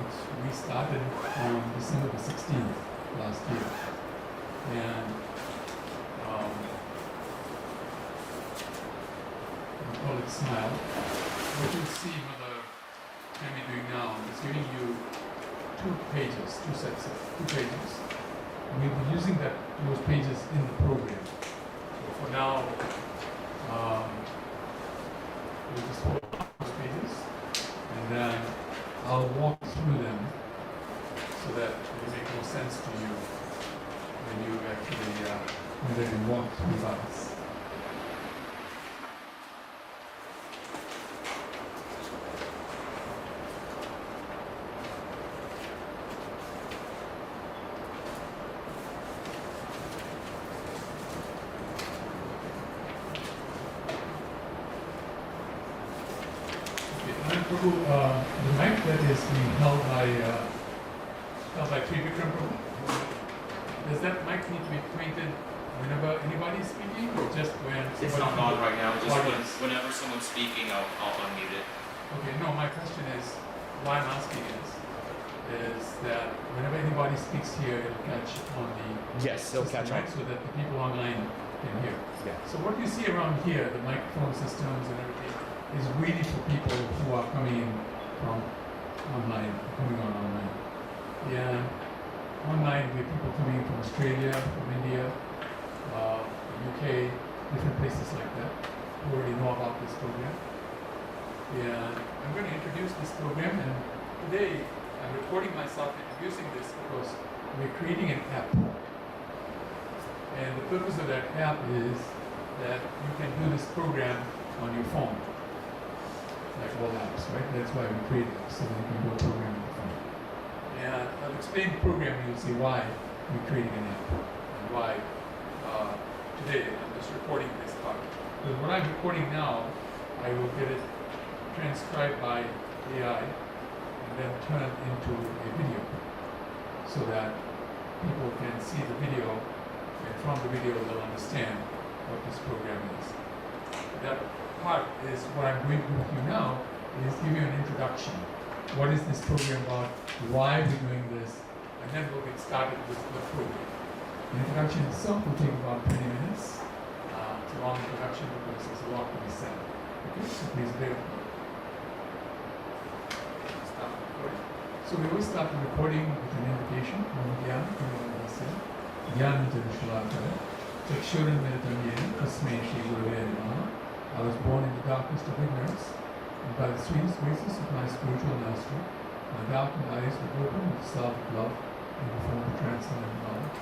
which we started on December the 16th last year. And we call it Smile. What you'll see, Mother Tammy doing now is giving you two pages. And we'll be using those pages in the program. So for now, we'll just hold those pages, and then I'll walk through them so that it will make more sense to you when you actually walk through us. The mic that is being held by Tribhuvan Prabhu, does that mic need to be pointed whenever anybody is speaking, or just when? It's not on right now. Just whenever someone's speaking, I'll unmute it. Okay. No, my question is, why I'm asking is that whenever anybody speaks here, it'll catch on the it'll catch on, so that the people online can hear. Yeah. So what you see around here, the microphone systems and everything, is really for people who are coming in from online, coming on online. Yeah, online we have people coming in from Australia, from India, UK, different places like that, who already know about this program. Yeah, I'm going to introduce this program, and today I'm recording myself introducing this because we're creating an app. And the purpose of that app is that you can do this program on your phone. Like all apps, right? That's why we created it, so that you can do a program on the phone. And I'll explain the program, and you'll see why we're creating an app, and why today I'm just recording this part. Because what I'm recording now, I will get it transcribed by AI, and then turned into a video, so that people can see the video, and from the video they'll understand what this program is. That part is what I'm going to do with you now is give you an introduction. What is this program about? Why are we doing this? And then we'll get started with the program. The introduction itself will take about 20 minutes. It's a long introduction because there's a lot to be said. Okay, so please bear with me. Start recording. So we will start the recording with an invocation from Gyan, Gyan Janushalakara, Chakshuran Meritam Yen, Tasmei Shri Gurave Namaha. I was born in the darkest of ignorance, and by the sweetest graces of my spiritual master, my darkened eyes were opened with the salve of love in the form of transcendental knowledge.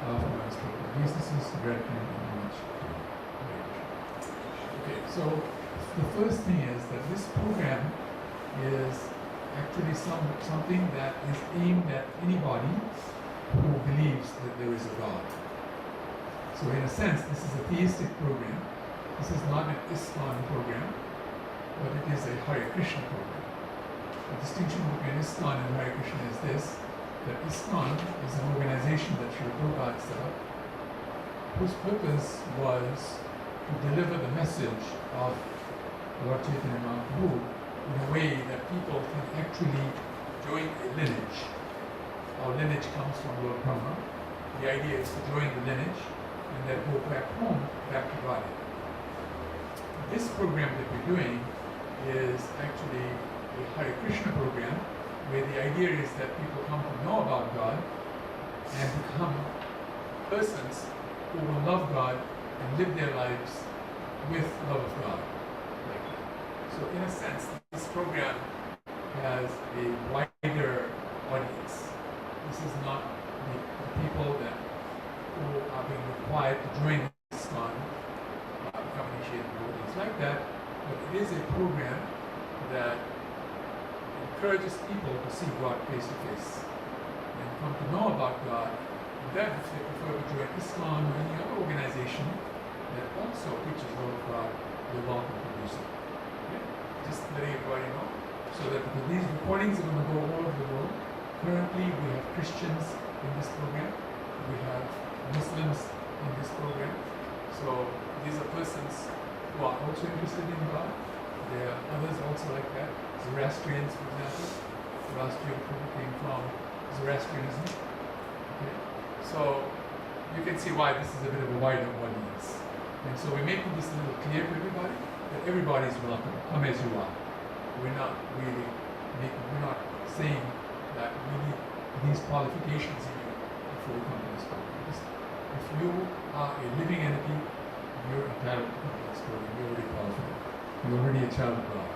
I offer my spiritual obeisances, gratitude, and homage to you. Okay, so the first thing is that this program is actually something that is aimed at anybody who believes that there is a God. So in a sense, this is a theistic program. This is not an ISKCON program, but it is a Hare Krishna program. The distinction between ISKCON and Hare Krishna is this, that ISKCON is an organization that Srila Prabhupada set up, whose purpose was to deliver the message of Lord Chaitanya Mahaprabhu in a way that people can actually join a lineage. Our lineage comes from Lord Brahma. The idea is to join the lineage and then go back home, back to Godhead. This program that we're doing is actually a Hare Krishna program where the idea is that people come to know about God and become persons who will love God and live their lives with love of God. So in a sense, this program has a wider audience. This is not the people who are being required to join ISKCON, become initiated devotees like that, but it is a program that encourages people to see God face to face and come to know about God. And then if they prefer to join ISKCON or any other organization that also preaches the love of God, they're welcome to do so. Okay? Just letting everybody know. So that because these recordings are going to go all over the world. Currently we have Christians in this program. We have Muslims in this program. So these are persons who are also interested in God. There are others also like that, Zoroastrians, for example, who Philosophy came from Zoroastrianism. Okay? So you can see why this is a bit of a wider audience. And so we're making this a little clear to everybody that everybody is welcome. Come as you are. We're not really we're not saying that we need these qualifications in you before you come to this program. If you are a living entity, you're entitled to come to this program. You're already qualified. You're already a child of God.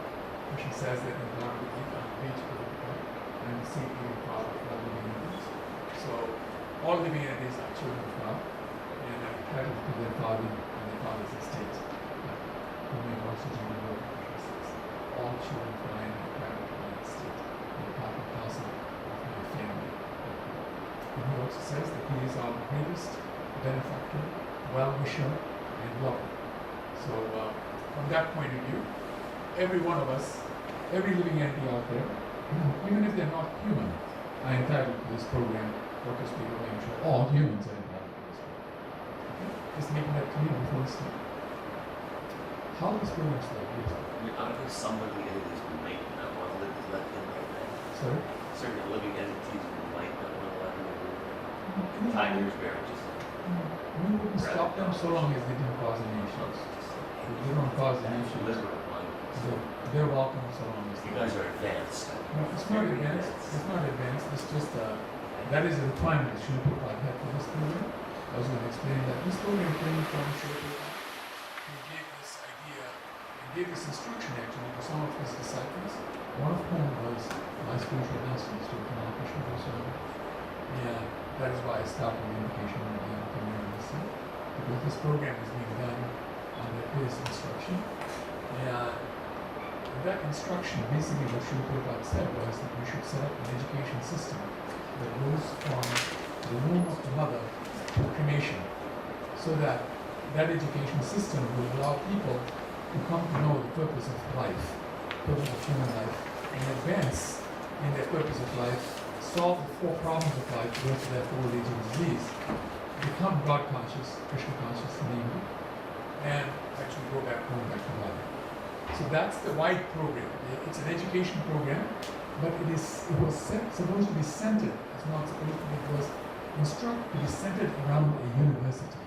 Krishna says that in Bhagavad Gita on page 45, and the seed being father of all living entities. So all living entities are children of God and are entitled to their father and their father's estate. Who may also do the work, Krishna says. All children of mine are entitled to my estate. And the part and parcel of my family. And he also says that he is our greatest benefactor, well-wisher, and lover. So from that point of view, every one of us, every living entity out there, even if they're not human, are entitled to this program, or to speak of nature. All humans are entitled to this program. Okay? Just making that clear before we start. How this program started? Yes. I mean, aren't there some living entities we might not want to let in right now? Sorry? Certain living entities we might not want to let in right now. Tigers, bears, just We wouldn't stop them so long as they didn't cause any issues. If they don't cause any issues, they're welcome so long as you guys are advanced. No, it's not advanced. It's not advanced. It's just that is a requirement that Srila Prabhupada had for this program. I was going to explain that this program came from Srila Prabhupada. He gave this idea, he gave this instruction actually to some of his disciples, one of whom was my spiritual master, Srila Krishna Goswami. And that is why I started the invocation of the community, because this program is being done under his instruction. And that instruction, basically what Srila Prabhupada said was that we should set up an education system that goes from the womb of the mother to cremation, so that that education system will allow people to come to know the purpose of life, purpose of human life, and advance in their purpose of life, solve the 4 problems of life, birth, death, old age, and disease, become God conscious, Krishna conscious, namely, and actually go back home, back to God. So that's the wide program. It's an education program, but it was supposed to be centered. It's not supposed to be. It was instructed to be centered around a university.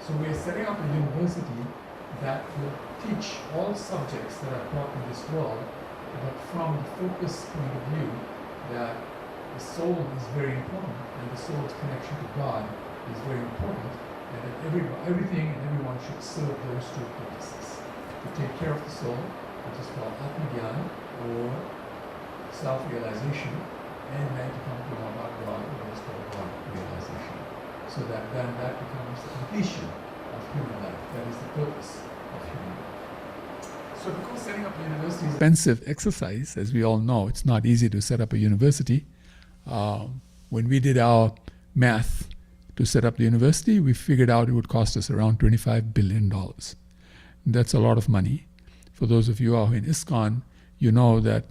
So we're setting up a university that will teach all subjects that are taught in this world, but from the focus point of view that the soul is very important, and the soul's connection to God is very important, and that everything and everyone should serve those 2 purposes. To take care of the soul, which is called Atma-Gyan, or self-realization, and then to come to know about God, which is called God realization. So that then that becomes the completion of human life. That is the purpose of human life. So because setting up a university is an expensive exercise, as we all know, it's not easy to set up a university. When we did our math to set up the university, we figured out it would cost us around $25 billion. That's a lot of money. For those of you who are in ISKCON, you know that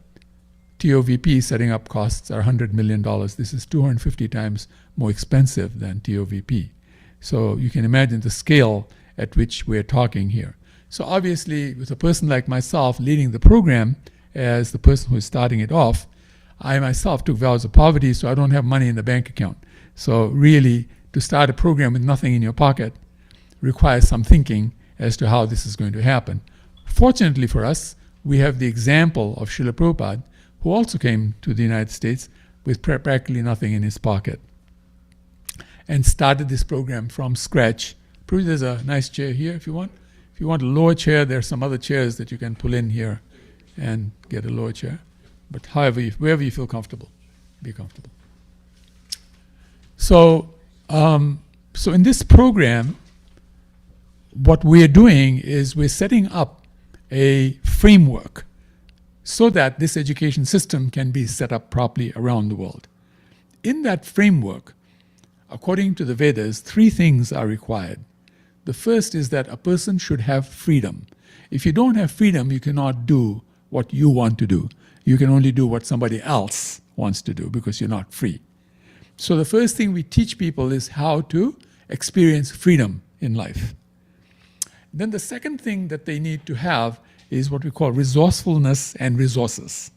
TOVP setting up costs are $100 million. This is 250 times more expensive than TOVP. So you can imagine the scale at which we're talking here. So obviously, with a person like myself leading the program as the person who is starting it off, I myself took vows of poverty, so I don't have money in the bank account. So really, to start a program with nothing in your pocket requires some thinking as to how this is going to happen. Fortunately for us, we have the example of Srila Prabhupada, who also came to the United States with practically nothing in his pocket and started this program from scratch. Prabhupada, there's a nice chair here if you want. If you want a lower chair, there are some other chairs that you can pull in here and get a lower chair. But wherever you feel comfortable, be comfortable. So in this program, what we're doing is we're setting up a framework so that this education system can be set up properly around the world. In that framework, according to the Vedas, 3 things are required. The first is that a person should have freedom. If you don't have freedom, you cannot do what you want to do. You can only do what somebody else wants to do because you're not free. So the first thing we teach people is how to experience freedom in life. Then the second thing that they need to have is what we call resourcefulness and resources.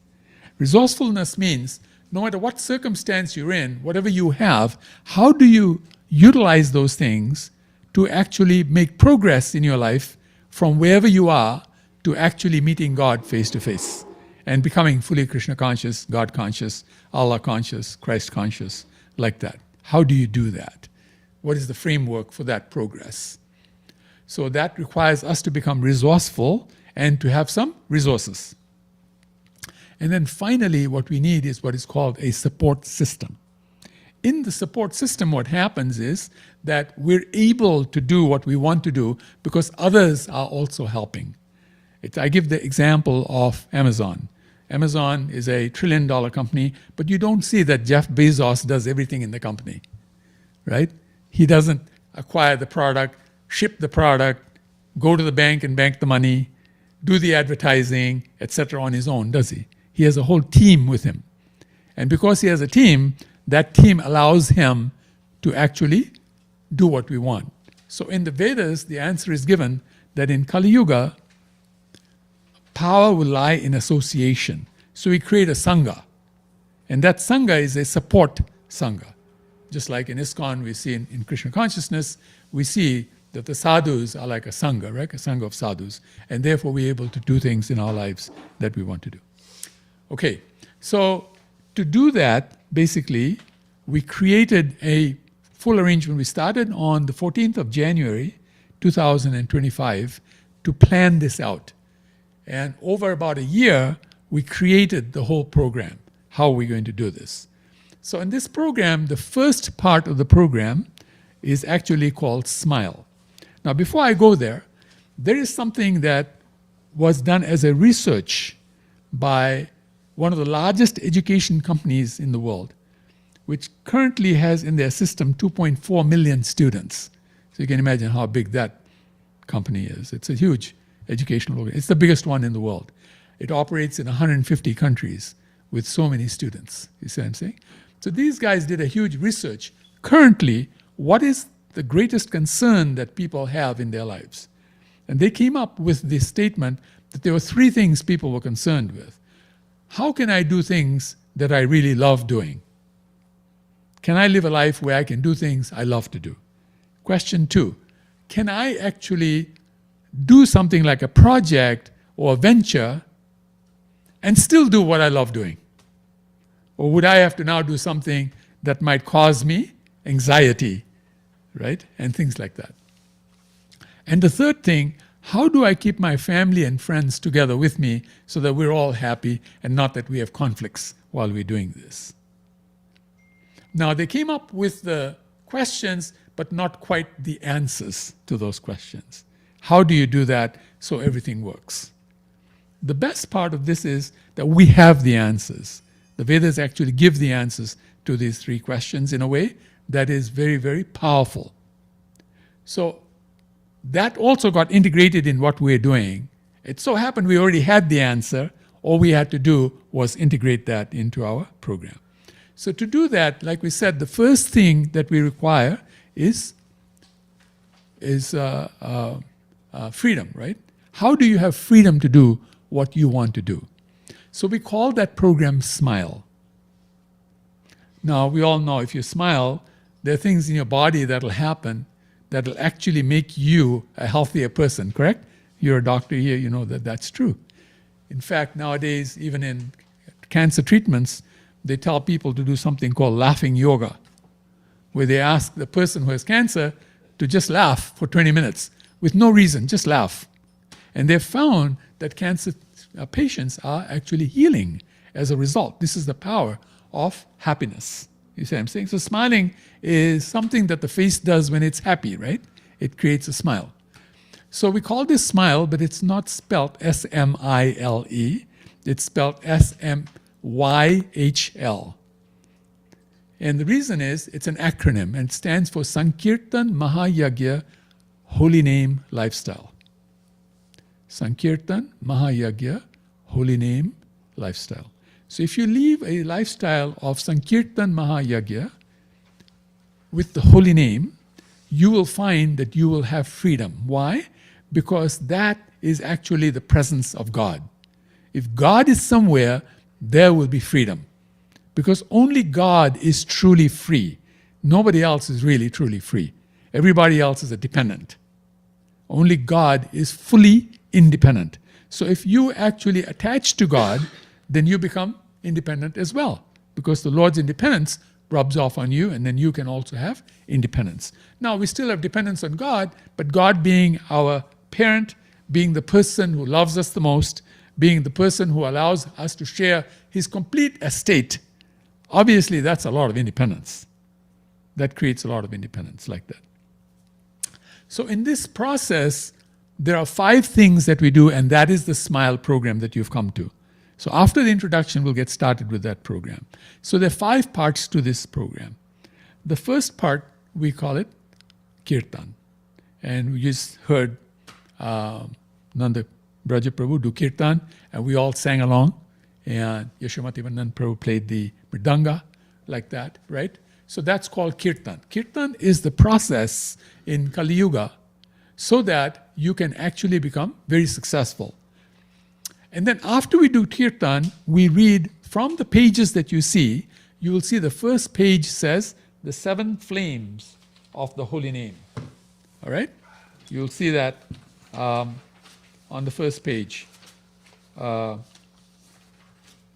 Resourcefulness means no matter what circumstance you're in, whatever you have, how do you utilize those things to actually make progress in your life from wherever you are to actually meeting God face to face and becoming fully Krishna conscious, God conscious, Allah conscious, Christ conscious, like that. How do you do that? What is the framework for that progress? So that requires us to become resourceful and to have some resources. And then finally, what we need is what is called a support system. In the support system, what happens is that we're able to do what we want to do because others are also helping. I give the example of Amazon. Amazon is a $1 trillion company, but you don't see that Jeff Bezos does everything in the company, right? He doesn't acquire the product, ship the product, go to the bank and bank the money, do the advertising, etc. on his own, does he? He has a whole team with him. And because he has a team, that team allows him to actually do what we want. So in the Vedas, the answer is given that in Kali Yuga, power will lie in association. So we create a Sangha. And that Sangha is a support Sangha. Just like in ISKCON, we see in Krishna consciousness, we see that the sadhus are like a Sangha, right? A Sangha of sadhus. And therefore we're able to do things in our lives that we want to do. Okay, so to do that, basically, we created a full arrangement. We started on the 14th of January, 2025, to plan this out. And over about a year, we created the whole program. How are we going to do this? So in this program, the first part of the program is actually called SMILE. Now, before I go there is something that was done as a research by one of the largest education companies in the world, which currently has in their system 2.4 million students. So you can imagine how big that company is. It's a huge educational organization. It's the biggest one in the world. It operates in 150 countries with so many students. You see what I'm saying? So these guys did a huge research. Currently, what is the greatest concern that people have in their lives? And they came up with this statement that there were 3 things people were concerned with. How can I do things that I really love doing? Can I live a life where I can do things I love to do? Question 2, can I actually do something like a project or a venture and still do what I love doing? Or would I have to now do something that might cause me anxiety, right? And things like that. And the third thing, how do I keep my family and friends together with me so that we're all happy and not that we have conflicts while we're doing this? Now, they came up with the questions, but not quite the answers to those questions. How do you do that so everything works? The best part of this is that we have the answers. The Vedas actually give the answers to these 3 questions in a way that is very, very powerful. So that also got integrated in what we're doing. It so happened we already had the answer. All we had to do was integrate that into our program. So to do that, like we said, the first thing that we require is freedom, right? How do you have freedom to do what you want to do? So we call that program SMILE. Now, we all know if you smile, there are things in your body that will happen that will actually make you a healthier person, correct? You're a doctor here, you know that that's true. In fact, nowadays, even in cancer treatments, they tell people to do something called laughing yoga, where they ask the person who has cancer to just laugh for 20 minutes with no reason, just laugh. And they've found that cancer patients are actually healing as a result. This is the power of happiness. You see what I'm saying? So smiling is something that the face does when it's happy, right? It creates a smile. So we call this SMILE, but it's not spelled S-M-I-L-E. It's spelled S-M-Y-H-L. And the reason is, it's an acronym, and it stands for Sankirtan Mahayagya Holy Name Lifestyle. Sankirtan Mahayagya Holy Name Lifestyle. So if you live a lifestyle of Sankirtan Mahayagya with the holy name, you will find that you will have freedom. Why? Because that is actually the presence of God. If God is somewhere, there will be freedom. Because only God is truly free. Nobody else is really truly free. Everybody else is a dependent. Only God is fully independent. So if you actually attach to God, then you become independent as well. Because the Lord's independence rubs off on you, and then you can also have independence. Now, we still have dependence on God, but God being our parent, being the person who loves us the most, being the person who allows us to share his complete estate, obviously that's a lot of independence. That creates a lot of independence like that. So in this process, there are 5 things that we do, and that is the SMILE program that you've come to. So after the introduction, we'll get started with that program. So there are 5 parts to this program. The first part, we call it Kirtan. And we just heard Nanda Braja Prabhu do Kirtan, and we all sang along. And Yashomati Vandan Prabhu played the mridanga, like that, right? So that's called Kirtan. Kirtan is the process in Kali Yuga so that you can actually become very successful. And then after we do Kirtan, we read from the pages that you see. You will see the first page says the 7 flames of the holy name. All right? You'll see that on the first page.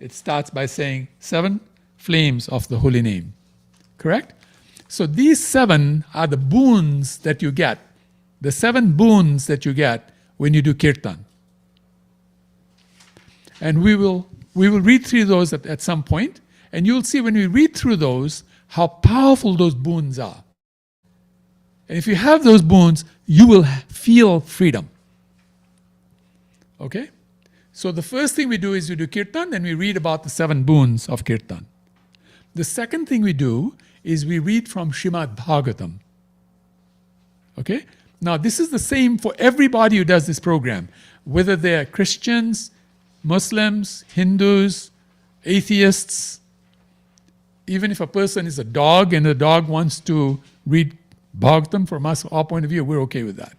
It starts by saying 7 flames of the holy name. Correct? So these 7 are the boons that you get. The 7 boons that you get when you do Kirtan. And we will read through those at some point, and you'll see when we read through those how powerful those boons are. And if you have those boons, you will feel freedom. Okay? So the first thing we do is we do Kirtan, and we read about the 7 boons of Kirtan. The second thing we do is we read from Srimad Bhagavatam. Okay? Now this is the same for everybody who does this program, whether they're Christians, Muslims, Hindus, atheists. Even if a person is a dog and the dog wants to read Bhagavatam, from us, our point of view, we're okay with that.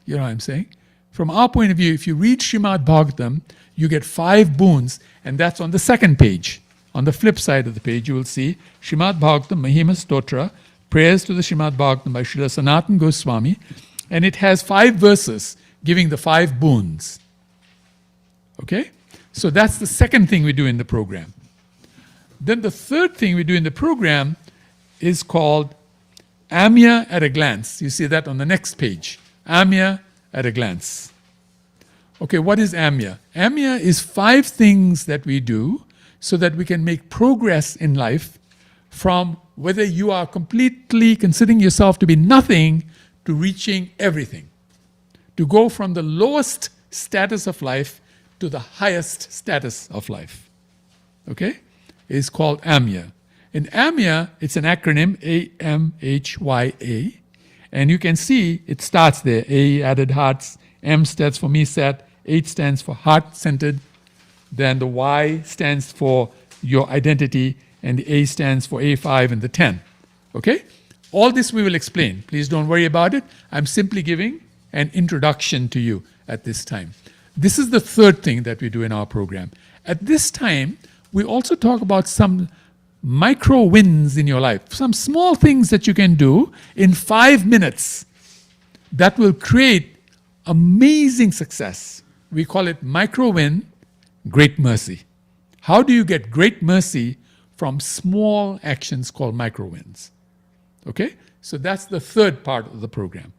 You know what I'm saying? From our point of view, if you read Srimad Bhagavatam, you get 5 boons, and that's on the second page. On the flip side of the page, you will see Srimad Bhagavatam Mahima Stotra, prayers to the Srimad Bhagavatam by Srila Sanatana Goswami, and it has 5 verses giving the 5 boons. Okay? So that's the second thing we do in the program. Then the third thing we do in the program is called Amya at a glance. You see that on the next page. Amya at a glance. Okay, what is Amya? Amya is 5 things that we do so that we can make progress in life from whether you are completely considering yourself to be nothing to reaching everything. To go from the lowest status of life to the highest status of life. Okay? It's called AMYA. In AMYA, it's an acronym, AMHYA. And you can see it starts there. A added hearts, M stands for MESAT, H stands for heart-centered, then the Y stands for your identity, and the A stands for A5 and the 10. Okay? All this we will explain. Please don't worry about it. I'm simply giving an introduction to you at this time. This is the third thing that we do in our program. At this time, we also talk about some micro wins in your life, some small things that you can do in 5 minutes that will create amazing success. We call it micro win, great mercy. How do you get great mercy from small actions called micro wins? Okay? So that's the third part of the program.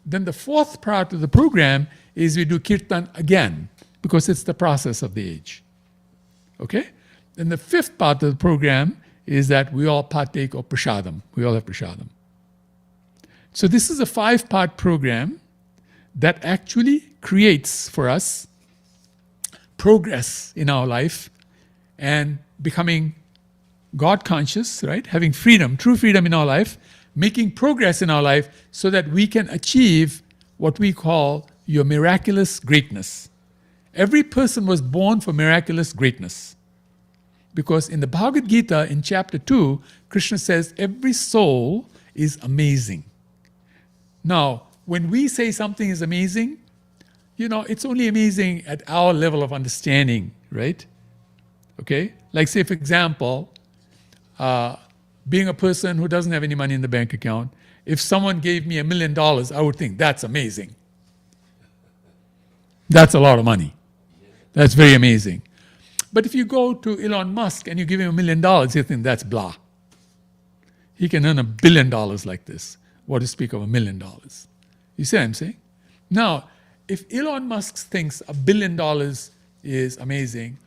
Then the fourth part of the program is we do Kirtan again, because it's the process of the age. Okay? Then the fifth part of the program is that we all partake of prasadam. We all have prasadam. So this is a 5-part program that actually creates for us progress in our life and becoming God conscious, right? Having freedom, true freedom in our life, making progress in our life so that we can achieve what we call your miraculous greatness. Every person was born for miraculous greatness. Because in the Bhagavad Gita, in chapter 2, Krishna says every soul is amazing. Now, when we say something is amazing, it's only amazing at our level of understanding, right? Okay? Like say, for example, being a person who doesn't have any money in the bank account, if someone gave me $1 million, I would think, that's amazing. That's a lot of money. That's very amazing. But if you go to Elon Musk and you give him $1 million, you think that's blah. He can earn $1 billion like this. What to speak of $1 million? You see what I'm saying? Now, if Elon Musk thinks $1 billion is amazing,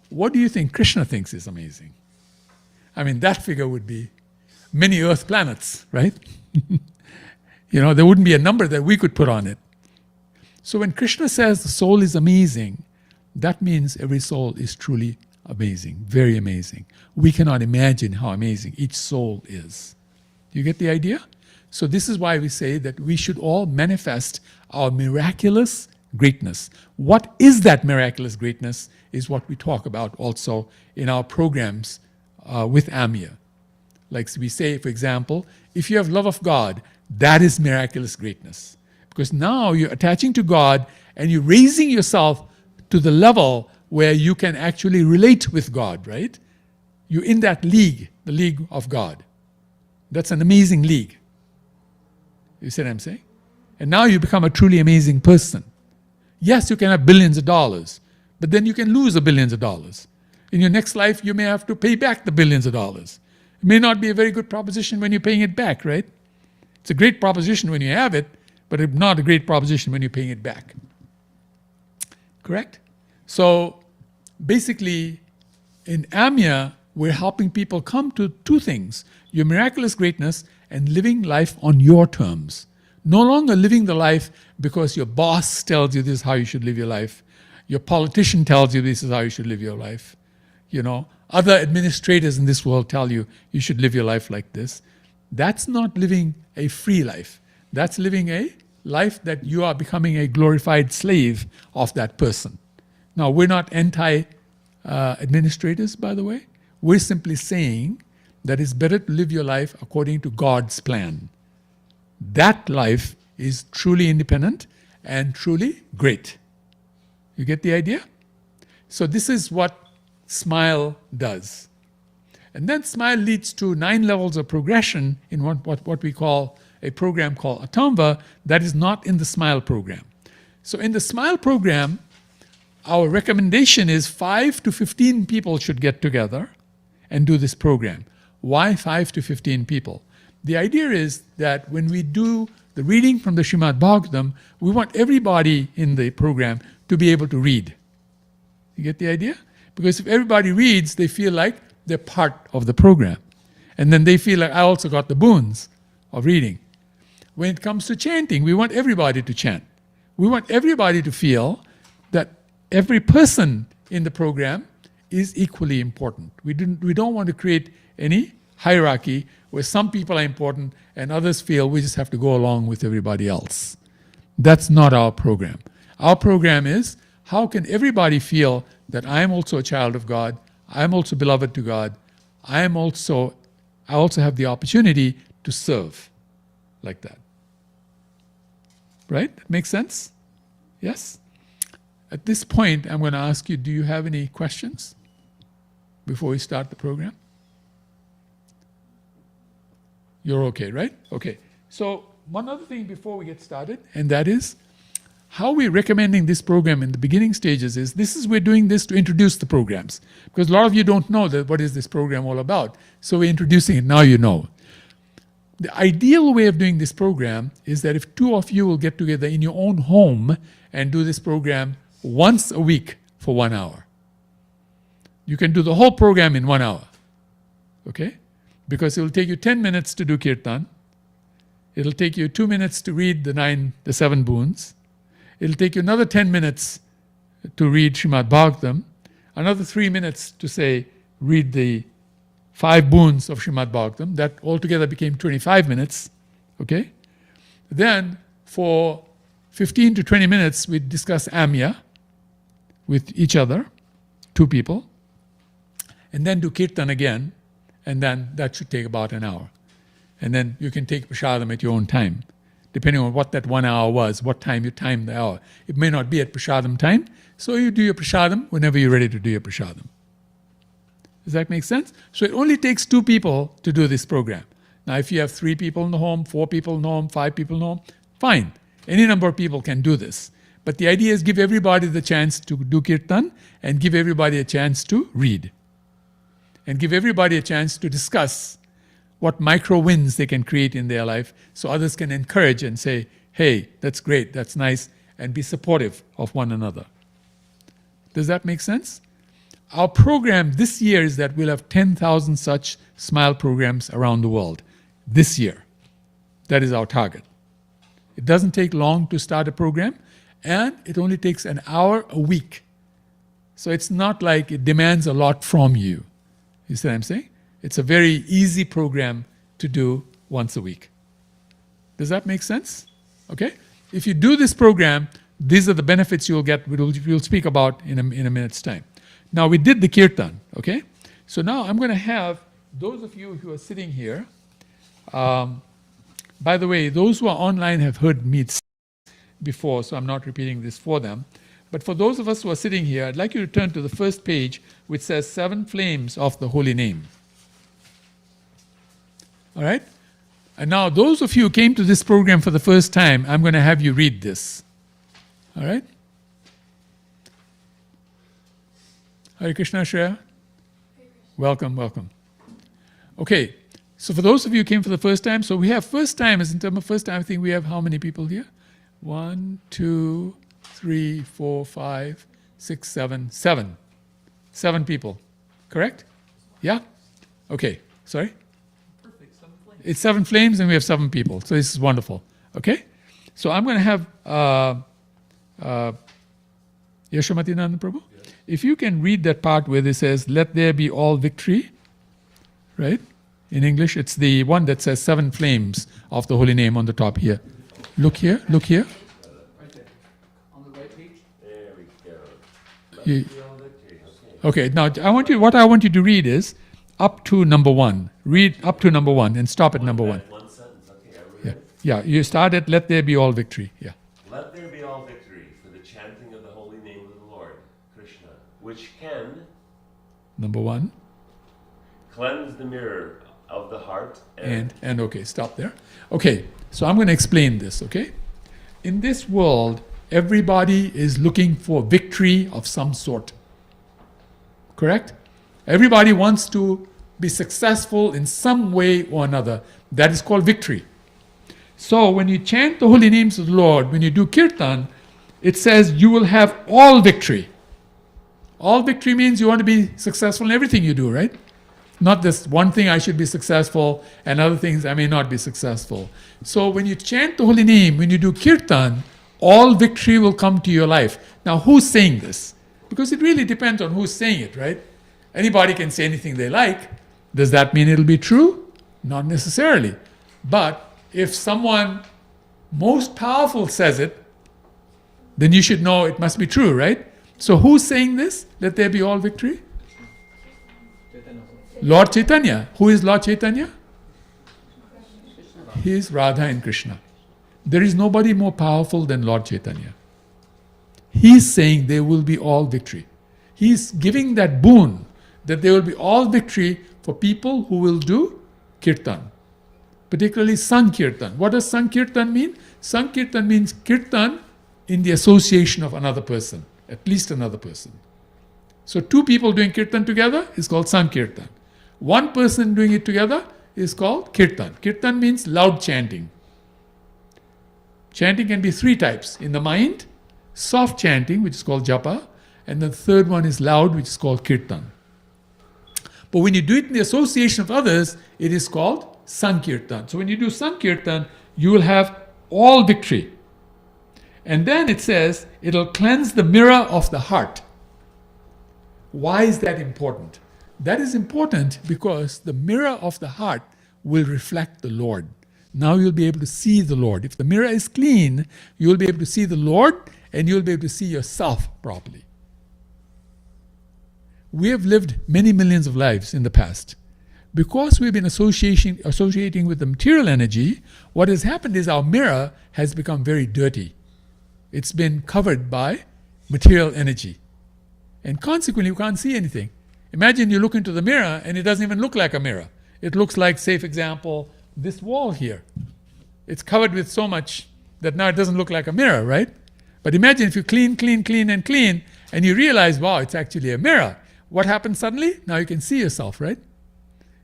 what do you think Krishna thinks is amazing? I mean, that figure would be many Earth planets, right? There wouldn't be a number that we could put on it. So when Krishna says the soul is amazing, that means every soul is truly amazing, very amazing. We cannot imagine how amazing each soul is. Do you get the idea? So this is why we say that we should all manifest our miraculous greatness. What is that miraculous greatness is what we talk about also in our programs with AMIA. Like we say, for example, if you have love of God, that is miraculous greatness. Because now you're attaching to God and you're raising yourself to the level where you can actually relate with God, right? You're in that league, the league of God. That's an amazing league. You see what I'm saying? And now you become a truly amazing person. Yes, you can have billions of dollars, but then you can lose the billions of dollars. In your next life, you may have to pay back the billions of dollars. It may not be a very good proposition when you're paying it back, right? It's a great proposition when you have it, but it's not a great proposition when you're paying it back. Correct? So basically, in AMIA, we're helping people come to two things: your miraculous greatness and living life on your terms. No longer living the life because your boss tells you this is how you should live your life. Your politician tells you this is how you should live your life. Other administrators in this world tell you you should live your life like this. That's not living a free life. That's living a life that you are becoming a glorified slave of that person. Now, we're not anti-administrators, by the way. We're simply saying that it's better to live your life according to God's plan. That life is truly independent and truly great. You get the idea? So this is what SMILE does. And then SMILE leads to 9 levels of progression in what we call a program called Atamva that is not in the SMILE program. So in the SMILE program, our recommendation is 5 to 15 people should get together and do this program. Why 5 to 15 people? The idea is that when we do the reading from the Srimad Bhagavatam, we want everybody in the program to be able to read. You get the idea? Because if everybody reads, they feel like they're part of the program. And then they feel like, I also got the boons of reading. When it comes to chanting, we want everybody to chant. We want everybody to feel that every person in the program is equally important. We don't want to create any hierarchy where some people are important and others feel we just have to go along with everybody else. That's not our program. Our program is, how can everybody feel that I am also a child of God, I am also beloved to God, I also have the opportunity to serve like that. Right? That makes sense? Yes? At this point, I'm going to ask you, do you have any questions before we start the program? You're okay, right? Okay. So one other thing before we get started, and that is how we're recommending this program in the beginning stages is, we're doing this to introduce the programs. Because a lot of you don't know that what is this program all about. So we're introducing it, now you know. The ideal way of doing this program is that if 2 of you will get together in your own home and do this program once a week for 1 hour. You can do the whole program in 1 hour. Okay? Because it will take you 10 minutes to do kirtan. It'll take you 2 minutes to read the 7 boons. It'll take you another 10 minutes to read Srimad Bhagavatam. Another 3 minutes to read the 5 boons of Srimad Bhagavatam. That altogether became 25 minutes. Okay? Then for 15 to 20 minutes, we discuss Amya with each other, 2 people. And then do kirtan again. And then that should take about an hour. And then you can take prasadam at your own time, depending on what that 1 hour was, what time you timed the hour. It may not be at prasadam time, so you do your prasadam whenever you're ready to do your prasadam. Does that make sense? So it only takes 2 people to do this program. Now, if you have 3 people in the home, 4 people in the home, 5 people in the home, fine. Any number of people can do this. But the idea is give everybody the chance to do kirtan and give everybody a chance to read. And give everybody a chance to discuss what micro wins they can create in their life so others can encourage and say, hey, that's great, that's nice, and be supportive of one another. Does that make sense? Our program this year is that we'll have 10,000 such SMILE programs around the world this year. That is our target. It doesn't take long to start a program, and it only takes an hour a week. So it's not like it demands a lot from you. You see what I'm saying? It's a very easy program to do once a week. Does that make sense? Okay? If you do this program, these are the benefits you'll get, we'll speak about in a minute's time. Now, we did the kirtan, okay? So now I'm going to have those of you who are sitting here, by the way, those who are online have heard me before, so I'm not repeating this for them. But for those of us who are sitting here, I'd like you to turn to the first page, which says 7 flames of the holy name. All right? And now those of you who came to this program for the first time, I'm going to have you read this. All right? Hare Krishna, Shreya. Welcome, welcome. Okay, so for those of you who came for the first time, so we have first timers. In terms of first time, I think we have how many people here? 1, 2, 3, 4, 5, 6, 7, 7. 7 people, correct? Yeah? Okay, sorry? Perfect, 7 flames. It's 7 flames and we have 7 people, so this is wonderful. Okay? So I'm going to have Yashamati Nanda Prabhu? Yes. If you can read that part where it says, let there be all victory, right? In English, it's the one that says 7 flames of the holy name on the top here. Look here, look here. Right there. On the right page. There we go. You- Be all victory. Okay. Okay, now what I want you to read is up to number 1. Read up to number 1 and stop at number 1. One sentence. Okay, are we Yeah, ready? yeah. You start at let there be all victory. Yeah. Let there be all victory for the chanting of the holy name of the Lord, Krishna, which can Number 1 cleanse the mirror of the heart and okay, stop there. Okay, so I'm going to explain this. Okay, in this world, everybody is looking for victory of some sort. Correct? Everybody wants to be successful in some way or another. That is called victory. So when you chant the holy names of the Lord, when you do kirtan, it says you will have all victory. All victory means you want to be successful in everything you do, right? Not this one thing I should be successful and other things I may not be successful. So when you chant the holy name, when you do kirtan, all victory will come to your life. Now who's saying this? Because it really depends on who's saying it, right? Anybody can say anything they like. Does that mean it'll be true? Not necessarily. But if someone most powerful says it, then you should know it must be true, right? So who's saying this? Let there be all victory? Lord Chaitanya. Who is Lord Chaitanya? He is Radha and Krishna. There is nobody more powerful than Lord Chaitanya. He's saying there will be all victory. He's giving that boon that there will be all victory for people who will do kirtan, particularly Sankirtan. What does Sankirtan mean? Sankirtan means kirtan in the association of another person, at least another person. So 2 people doing kirtan together is called Sankirtan. 1 person doing it together is called kirtan. Kirtan means loud chanting. Chanting can be 3 types. In the mind, soft chanting, which is called japa, and the third one is loud, which is called kirtan. But when you do it in the association of others, it is called Sankirtan. So when you do Sankirtan, you will have all victory. And then it says, it'll cleanse the mirror of the heart. Why is that important? That is important because the mirror of the heart will reflect the Lord. Now you'll be able to see the Lord. If the mirror is clean, you'll be able to see the Lord and you'll be able to see yourself properly. We have lived many millions of lives in the past. Because we've been associating with the material energy, what has happened is our mirror has become very dirty. It's been covered by material energy. And consequently, you can't see anything. Imagine you look into the mirror and it doesn't even look like a mirror. It looks like, say for example, this wall here. It's covered with so much that now it doesn't look like a mirror, right? But imagine if you clean, and you realize, wow, it's actually a mirror. What happens suddenly? Now you can see yourself, right?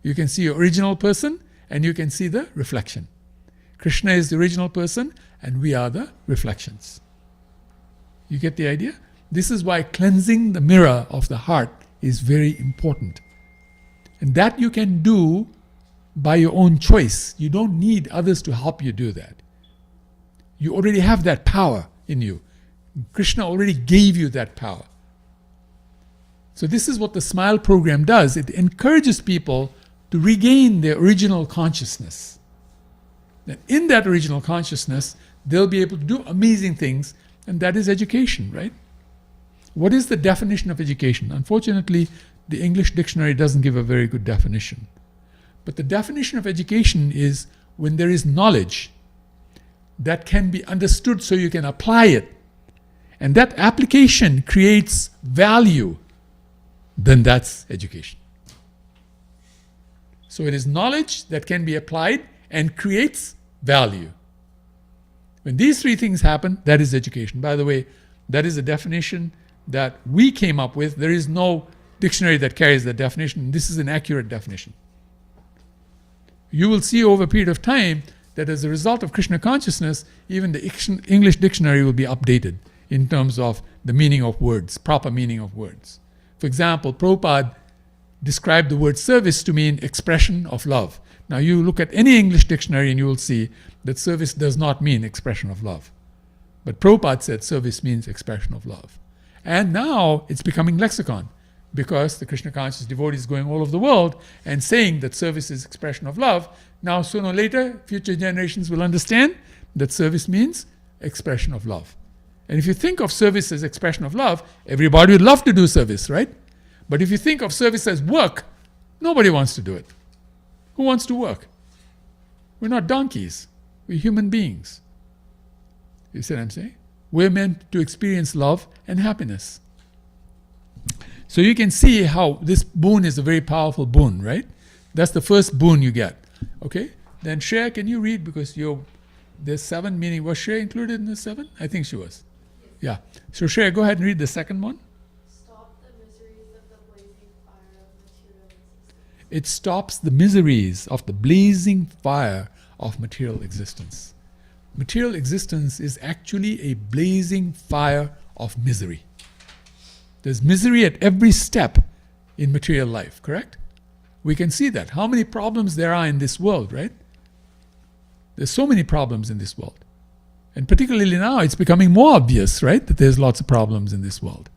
You can see your original person and you can see the reflection. Krishna is the original person and we are the reflections. You get the idea? This is why cleansing the mirror of the heart is very important. And that you can do by your own choice. You don't need others to help you do that. You already have that power in you. Krishna already gave you that power. So this is what the SMILE program does. It encourages people to regain their original consciousness. And in that original consciousness, they'll be able to do amazing things, and that is education, right? What is the definition of education? Unfortunately, the English dictionary doesn't give a very good definition. But the definition of education is when there is knowledge that can be understood so you can apply it, and that application creates value, then that's education. So it is knowledge that can be applied and creates value. When these three things happen, that is education. By the way, that is a definition that we came up with. There is no dictionary that carries that definition. This is an accurate definition. You will see over a period of time that as a result of Krishna consciousness, even the English dictionary will be updated in terms of the meaning of words, proper meaning of words. For example, Prabhupada described the word service to mean expression of love. Now you look at any English dictionary and you will see that service does not mean expression of love. But Prabhupada said service means expression of love. And now it's becoming lexicon because the Krishna conscious devotee is going all over the world and saying that service is expression of love. Now sooner or later, future generations will understand that service means expression of love. And if you think of service as expression of love, everybody would love to do service, right? But if you think of service as work, nobody wants to do it. Who wants to work? We're not donkeys. We're human beings. You see what I'm saying? We're meant to experience love and happiness. So you can see how this boon is a very powerful boon, right? That's the first boon you get. Okay? Then Shreya, can you read? Because there's 7 meaning. Was Shreya included in the 7? I think she was. Yeah. So Shreya, go ahead and read the second one. Stop the miseries of the blazing fire of material existence. It stops the miseries of the blazing fire of material existence. Material existence is actually a blazing fire of misery. There's misery at every step in material life, correct? We can see that. How many problems there are in this world, right? There's so many problems in this world. And particularly now, it's becoming more obvious, right, that there's lots of problems in this world.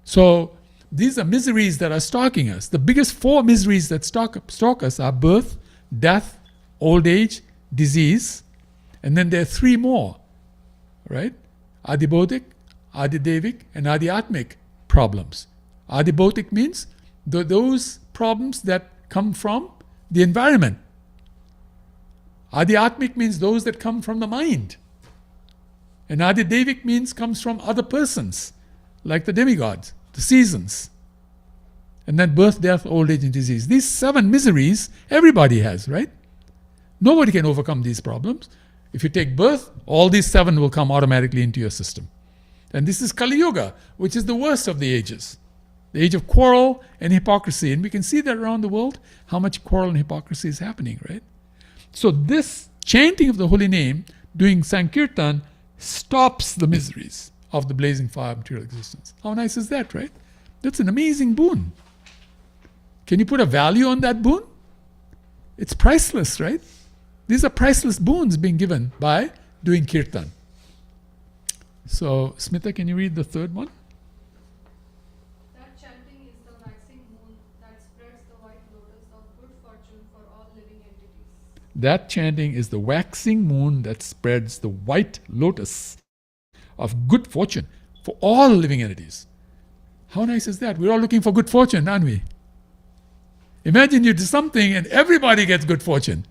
So these are miseries that are stalking us. The biggest 4 miseries that stalk us are birth, death, old age, disease, and then there are 3 more, right? Adibodhic, Adidevic, and Adhyatmic problems. Adibodhic means those problems that come from the environment. Adhyatmic means those that come from the mind. And Adidevic means comes from other persons, like the demigods, the seasons. And then birth, death, old age, and disease. These 7 miseries, everybody has, right? Nobody can overcome these problems. If you take birth, all these 7 will come automatically into your system. And this is Kali Yuga, which is the worst of the ages. The age of quarrel and hypocrisy. And we can see that around the world, how much quarrel and hypocrisy is happening, right? So this chanting of the holy name, doing Sankirtan, stops the miseries of the blazing fire of material existence. How nice is that, right? That's an amazing boon. Can you put a value on that boon? It's priceless, right? These are priceless boons being given by doing kirtan. So, Smita, can you read the third one? That chanting is the waxing moon that spreads the white lotus of good fortune for all living entities. That chanting is the waxing moon that spreads the white lotus of good fortune for all living entities. How nice is that? We're all looking for good fortune, aren't we? Imagine you do something and everybody gets good fortune.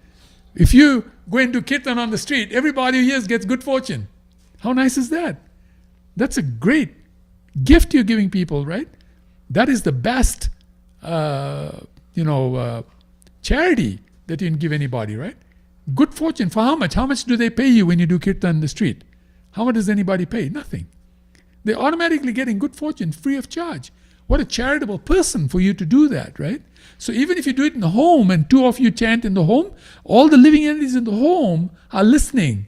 If you go and do kirtan on the street, everybody who hears gets good fortune. How nice is that? That's a great gift you're giving people, right? That is the best charity that you can give anybody, right? Good fortune, for how much? How much do they pay you when you do kirtan in the street? How much does anybody pay? Nothing. They're automatically getting good fortune free of charge. What a charitable person for you to do that, right? So even if you do it in the home and two of you chant in the home, all the living entities in the home are listening.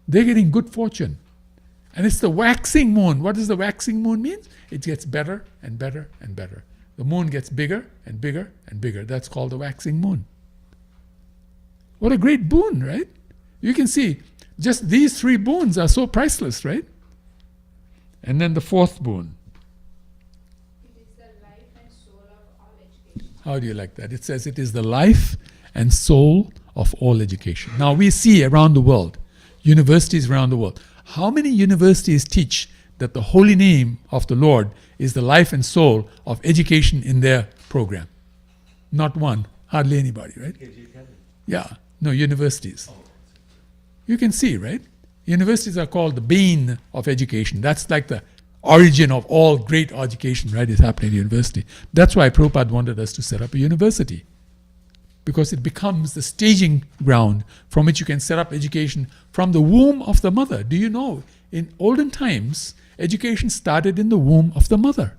They're getting good fortune. And it's the waxing moon. What does the waxing moon mean? It gets better and better and better. The moon gets bigger and bigger and bigger. That's called the waxing moon. What a great boon, right? You can see, just these three boons are so priceless, right? And then the fourth boon. It is the life and soul of all education. How do you like that? It says it is the life and soul of all education. Now we see around the world, universities around the world, how many universities teach that the holy name of the Lord is the life and soul of education in their program? Not one, hardly anybody, right? Yeah, no, universities. You can see, right? Universities are called the bane of education. That's like the origin of all great education, right? Is happening at university. That's why Prabhupada wanted us to set up a university. Because it becomes the staging ground from which you can set up education from the womb of the mother. Do you know, in olden times, education started in the womb of the mother.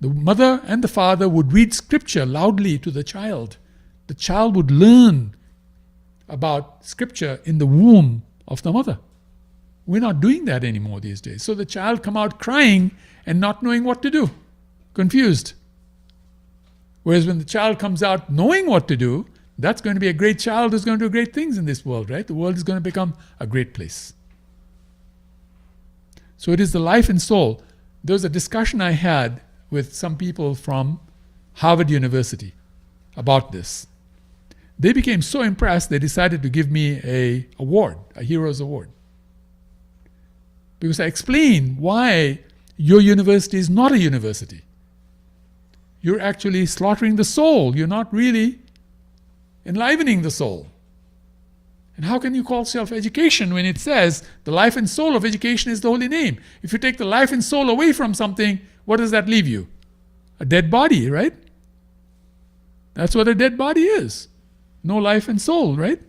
The mother and the father would read scripture loudly to the child. The child would learn about scripture in the womb of the mother. We're not doing that anymore these days. So the child come out crying and not knowing what to do, confused. Whereas when the child comes out knowing what to do, that's going to be a great child who's going to do great things in this world, right? The world is going to become a great place. So it is the life and soul. There was a discussion I had with some people from Harvard University about this. They became so impressed, they decided to give me an award, a Hero's Award. Because I explained why your university is not a university. You're actually slaughtering the soul. You're not really enlivening the soul. And how can you call self-education when it says the life and soul of education is the holy name? If you take the life and soul away from something, what does that leave you? A dead body, right? That's what a dead body is. No life and soul, right?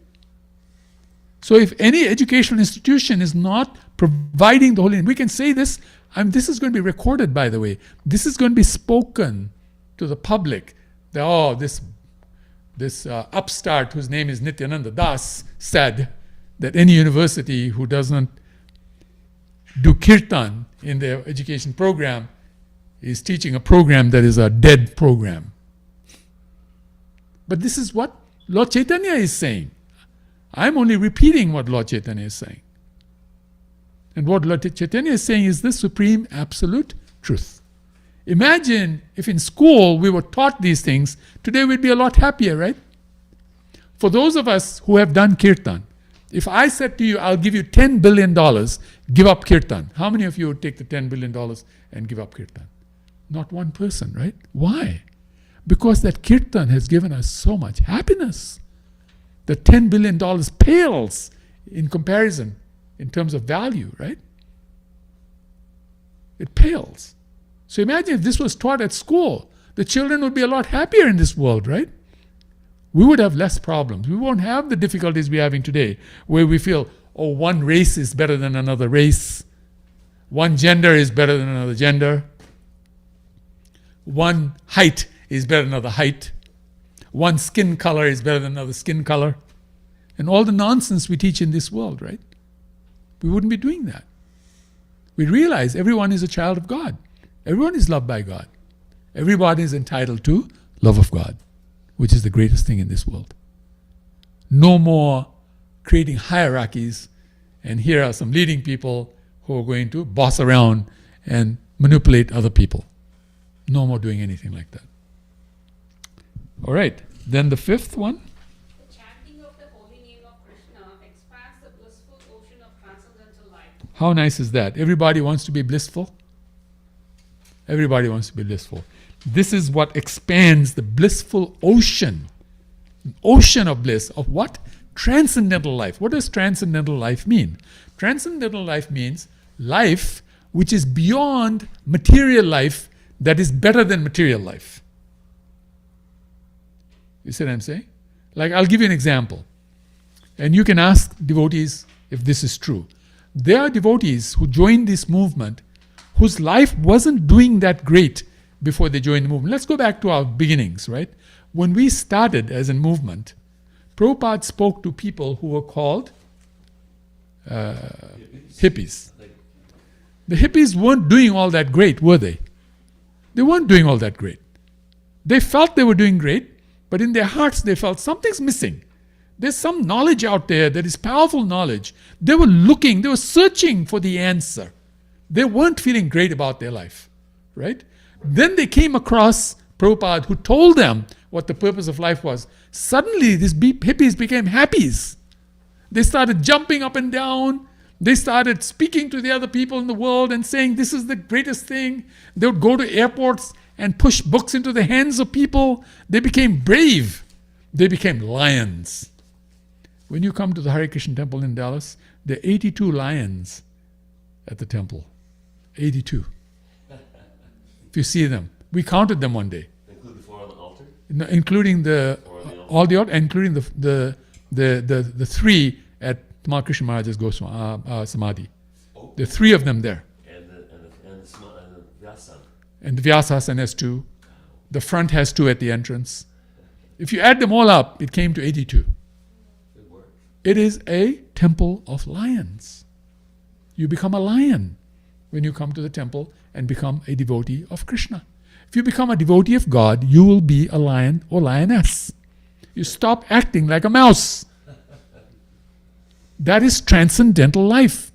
So if any educational institution is not providing the holy name, we can say this, this is going to be recorded, by the way. This is going to be spoken to the public. That, this upstart whose name is Nityananda Das said that any university who doesn't do kirtan in their education program is teaching a program that is a dead program. But this is what Lord Chaitanya is saying. I'm only repeating what Lord Chaitanya is saying. And what Lord Chaitanya is saying is the supreme absolute truth. Imagine if in school we were taught these things, today we'd be a lot happier, right? For those of us who have done kirtan, if I said to you, I'll give you $10 billion, give up kirtan. How many of you would take the $10 billion and give up kirtan? Not one person, right? Why? Because that kirtan has given us so much happiness. The $10 billion pales in comparison in terms of value, right? It pales. So imagine if this was taught at school. The children would be a lot happier in this world, right? We would have less problems. We won't have the difficulties we're having today, where we feel, one race is better than another race. One gender is better than another gender. One height is better than another height. One skin color is better than another skin color. And all the nonsense we teach in this world, right? We wouldn't be doing that. We realize everyone is a child of God. Everyone is loved by God. Everybody is entitled to love of God, which is the greatest thing in this world. No more creating hierarchies, and here are some leading people who are going to boss around and manipulate other people. No more doing anything like that. All right, then the fifth one. The chanting of the holy name of Krishna expands the blissful ocean of transcendental life. How nice is that? Everybody wants to be blissful. Everybody wants to be blissful. This is what expands the blissful ocean. An ocean of bliss. Of what? Transcendental life. What does transcendental life mean? Transcendental life means life which is beyond material life, that is better than material life. You see what I'm saying? Like, I'll give you an example. And you can ask devotees if this is true. There are devotees who joined this movement whose life wasn't doing that great before they joined the movement. Let's go back to our beginnings, right? When we started as a movement, Prabhupada spoke to people who were called hippies. The hippies weren't doing all that great, were they? They weren't doing all that great. They felt they were doing great, but in their hearts they felt something's missing. There's some knowledge out there that is powerful knowledge. They were looking, they were searching for the answer. They weren't feeling great about their life, right? Then they came across Prabhupada, who told them what the purpose of life was. Suddenly these hippies became happies. They started jumping up and down. They started speaking to the other people in the world and saying, this is the greatest thing. They would go to airports and push books into the hands of people. They became brave. They became lions. When you come to the Hare Krishna temple in Dallas, there are 82 lions at the temple. 82. If you see them. We counted them one day. Include the four on the altar? No, including all the altar, including the three at Tamal Krishna Maharaj's Samadhi. Oh. There are three of them there. And the Vyasa. And the Vyasasana has two. The front has two at the entrance. If you add them all up, it came to 82. Good work. It is a temple of lions. You become a lion when you come to the temple and become a devotee of Krishna. If you become a devotee of God, you will be a lion or lioness. You stop acting like a mouse. That is transcendental life.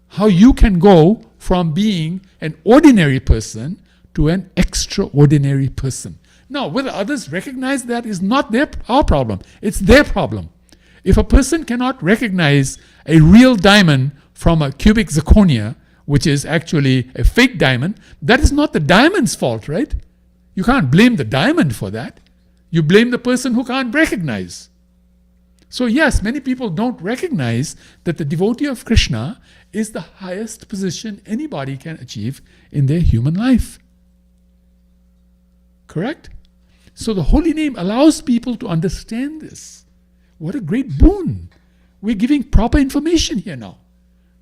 How you can go from being an ordinary person to an extraordinary person. Now, whether others recognize that is not our problem. It's their problem. If a person cannot recognize a real diamond from a cubic zirconia, which is actually a fake diamond, that is not the diamond's fault, right? You can't blame the diamond for that. You blame the person who can't recognize. So yes, many people don't recognize that the devotee of Krishna is the highest position anybody can achieve in their human life. Correct? So the holy name allows people to understand this. What a great boon. We're giving proper information here now.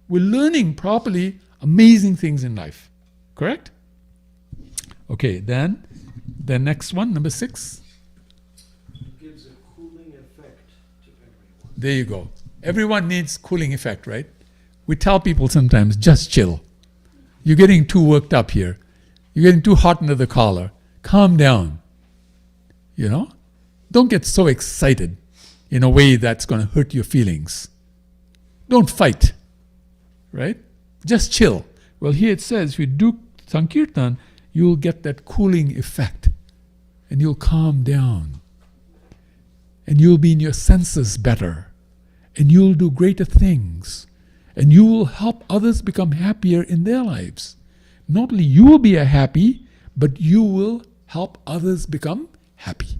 We're learning properly amazing things in life. Correct? Okay, then the next one, number 6. It gives a cooling effect to everyone. There you go. Everyone needs cooling effect, right? We tell people sometimes, just chill. You're getting too worked up here. You're getting too hot under the collar. Calm down. You know? Don't get so excited in a way that's going to hurt your feelings. Don't fight. Right? Just chill. Well, here it says, if you do Sankirtan, you'll get that cooling effect. And you'll calm down. And you'll be in your senses better. And you'll do greater things. And you will help others become happier in their lives. Not only you will be happy, but you will help others become happy.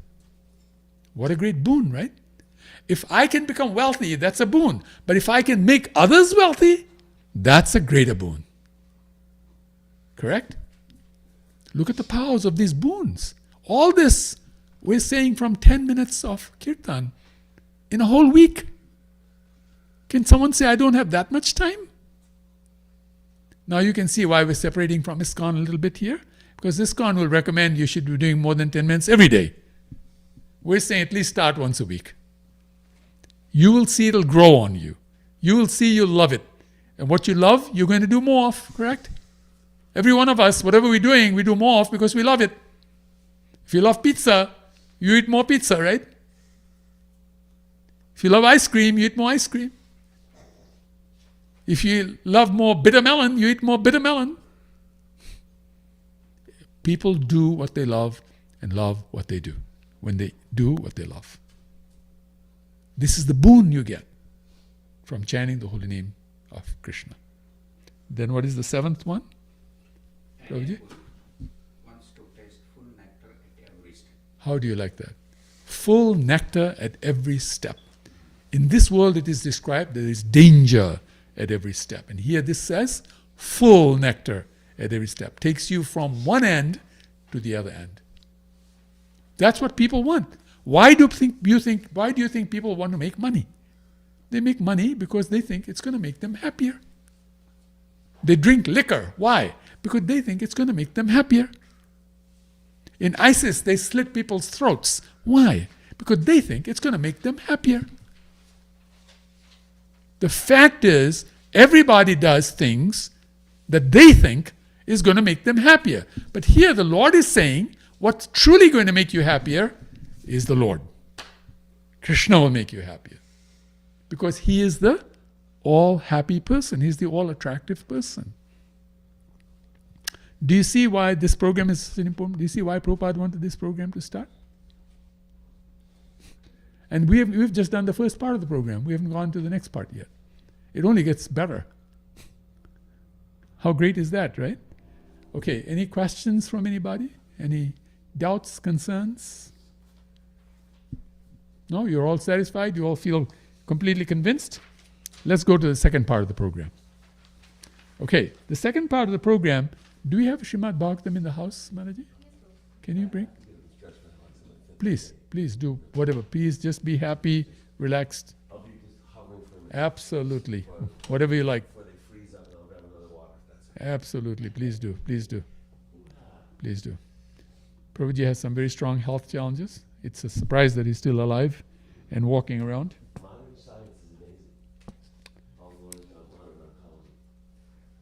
What a great boon, right? If I can become wealthy, that's a boon. But if I can make others wealthy, that's a greater boon. Correct? Look at the powers of these boons. All this we're saying from 10 minutes of kirtan in a whole week. Can someone say, I don't have that much time? Now you can see why we're separating from ISKCON a little bit here. Because ISKCON will recommend you should be doing more than 10 minutes every day. We're saying at least start once a week. You will see it'll grow on you. You will see you'll love it. And what you love, you're going to do more of, correct? Every one of us, whatever we're doing, we do more of because we love it. If you love pizza, you eat more pizza, right? If you love ice cream, you eat more ice cream. If you love more bitter melon, you eat more bitter melon. People do what they love and love what they do when they do what they love. This is the boon you get from chanting the holy name of Krishna. Then what is the 7th one? Prabhuji? Wants to taste full nectar at every step. How do you like that? Full nectar at every step. In this world it is described there is danger at every step. And here this says full nectar at every step. Takes you from one end to the other end. That's what people want. Why do you think people want to make money? They make money because they think it's going to make them happier. They drink liquor. Why? Because they think it's going to make them happier. In ISIS, they slit people's throats. Why? Because they think it's going to make them happier. The fact is, everybody does things that they think is going to make them happier. But here the Lord is saying, what's truly going to make you happier is the Lord. Krishna will make you happier. Because He is the all-happy person. He's the all-attractive person. Do you see why this program is so important? Do you see why Prabhupada wanted this program to start? And we've just done the first part of the program. We haven't gone to the next part yet. It only gets better. How great is that, right? Okay, any questions from anybody? Any doubts, concerns? No, you're all satisfied? You all feel completely convinced? Let's go to the second part of the program. Okay, the second part of the program, do we have Srimad Bhagavatam in the house, Manaji? Can you bring? Please do whatever. Please just be happy, relaxed. I'll be just hovering for a minute. Absolutely. Whatever you like. Before they freeze up and I'll grab another water. That's it. Absolutely. Please do. Prabhuji has some very strong health challenges. It's a surprise that he's still alive and walking around. Modern science is amazing. All the way down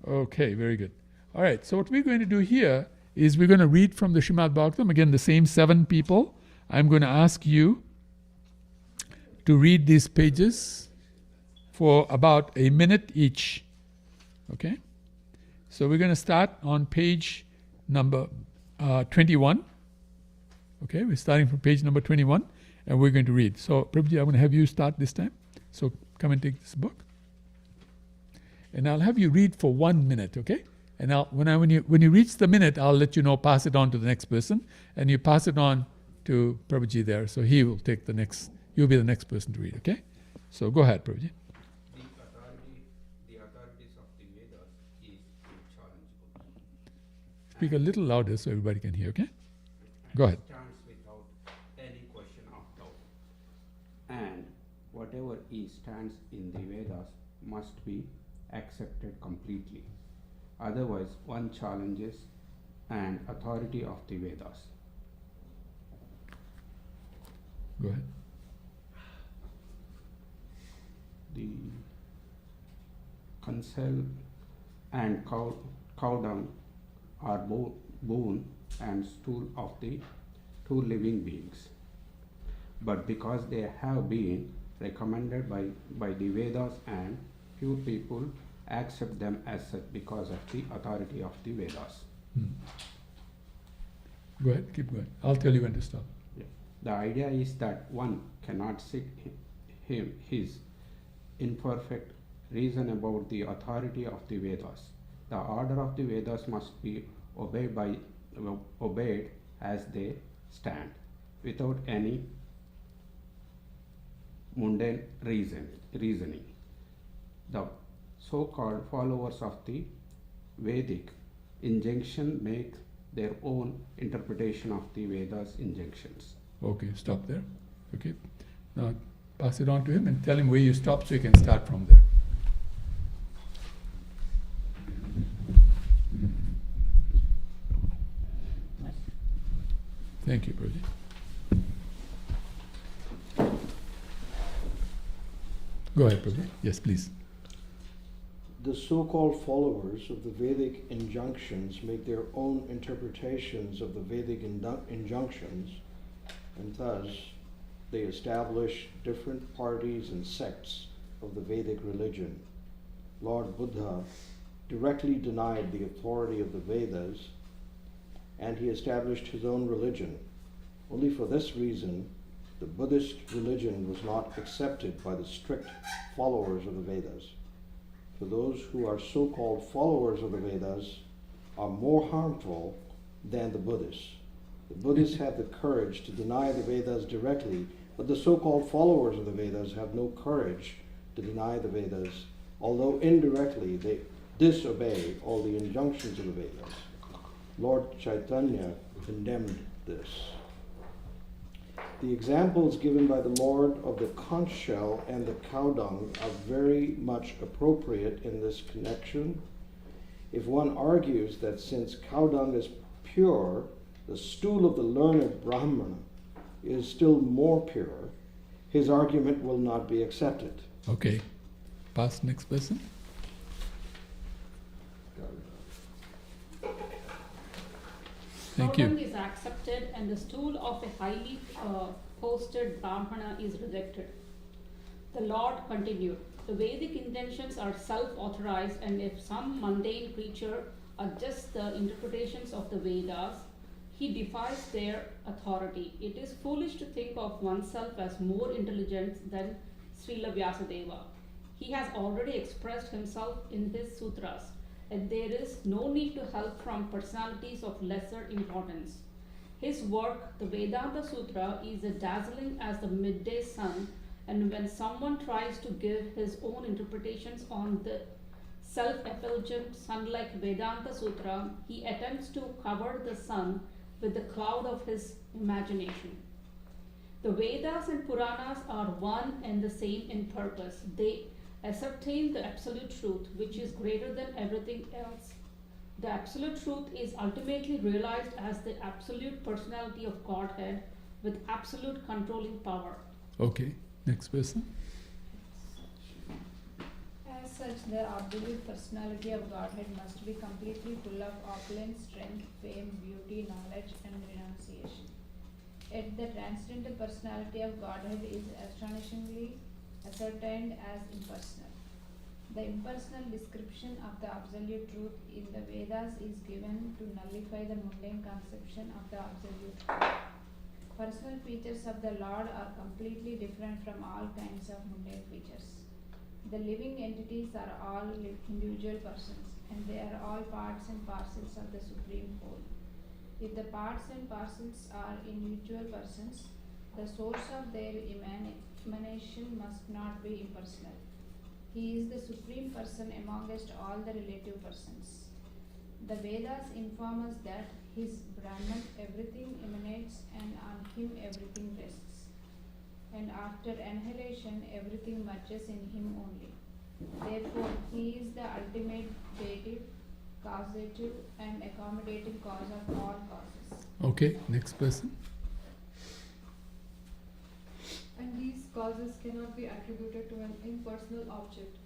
to Okay, very good. All right, so what we're going to do here is we're going to read from the Srimad Bhagavatam. Again, the same 7 people. I'm going to ask you to read these pages for about a minute each. Okay? So we're going to start on page number 21. Okay, we're starting from page number 21 and we're going to read. So, Prabhuji, I'm going to have you start this time. So, come and take this book. And I'll have you read for 1 minute, okay? And when you reach the minute, I'll let you know, pass it on to the next person, and you pass it on to Prabhuji there, so he will take the next, you'll be the next person to read, okay? So go ahead, Prabhuji. The authorities of the Vedas is unchallengeable. Speak a little louder so everybody can hear, okay? Go ahead. Stands without any question of doubt. And whatever stands in the Vedas must be accepted completely. Otherwise, one challenges an authority of the Vedas. Go ahead. The counsel and cow dung are both bone and stool of the 2 living beings. But because they have been recommended by the Vedas, and few people accept them as such because of the authority of the Vedas. Go ahead, keep going. I'll tell you when to stop. Yeah. The idea is that one cannot seek his imperfect reason about the authority of the Vedas. The order of the Vedas must be obeyed as they stand, without any mundane reasoning. The so-called followers of the Vedic injunction make their own interpretation of the Vedas injunctions. Okay, stop there. Okay. Now pass it on to him and tell him where you stop so you can start from there. Thank you, Prabhuji. Go ahead, Prabhuji. Yes, please. The so-called followers of the Vedic injunctions make their own interpretations of the Vedic injunctions, and thus they establish different parties and sects of the Vedic religion. Lord Buddha directly denied the authority of the Vedas, and he established his own religion. Only for this reason, the Buddhist religion was not accepted by the strict followers of the Vedas. For those who are so-called followers of the Vedas are more harmful than the Buddhists. The Buddhists have the courage to deny the Vedas directly, but the so-called followers of the Vedas have no courage to deny the Vedas, although indirectly they disobey all the injunctions of the Vedas. Lord Chaitanya condemned this. The examples given by the Lord of the conch shell and the cow dung are very much appropriate in this connection. If one argues that since cow dung is pure, the stool of the learned Brahmana is still more pure, his argument will not be accepted. Okay. Pass next person. Thank Cow dung you. is accepted and the stool of a highly posted Brahmana is rejected. The Lord continued, the Vedic intentions are self-authorized, and if some mundane creature adjusts the interpretations of the Vedas, he defies their authority. It is foolish to think of oneself as more intelligent than Srila Vyasadeva. He has already expressed himself in his sutras, and there is no need to help from personalities of lesser importance. His work, the Vedanta Sutra, is as dazzling as the midday sun, and when someone tries to give his own interpretations on the self-effulgent sun-like Vedanta Sutra, he attempts to cover the sun with the cloud of his imagination. The Vedas and Puranas are one and the same in purpose. They ascertain the absolute truth, which is greater than everything else. The absolute truth is ultimately realized as the absolute personality of Godhead with absolute controlling power. Okay. Next person. As such, the absolute personality of Godhead must be completely full of opulence, strength, fame, beauty, knowledge, and renunciation. Yet the transcendental personality of Godhead is astonishingly ascertained as impersonal. The impersonal description of the absolute truth in the Vedas is given to nullify the mundane conception of the absolute truth. Personal features of the Lord are completely different from all kinds of mundane features. The living entities are all individual persons, and they are all parts and parcels of the Supreme Whole. If the parts and parcels are individual persons, the source of their emanation must not be impersonal. He is the Supreme Person amongst all the relative persons. The Vedas inform us that his Brahman everything emanates and on him everything rests. And after annihilation everything merges in him only. Therefore he is the ultimate dative, causative and accommodating cause of all causes. Okay. Next person. And these causes cannot be attributed to an impersonal object.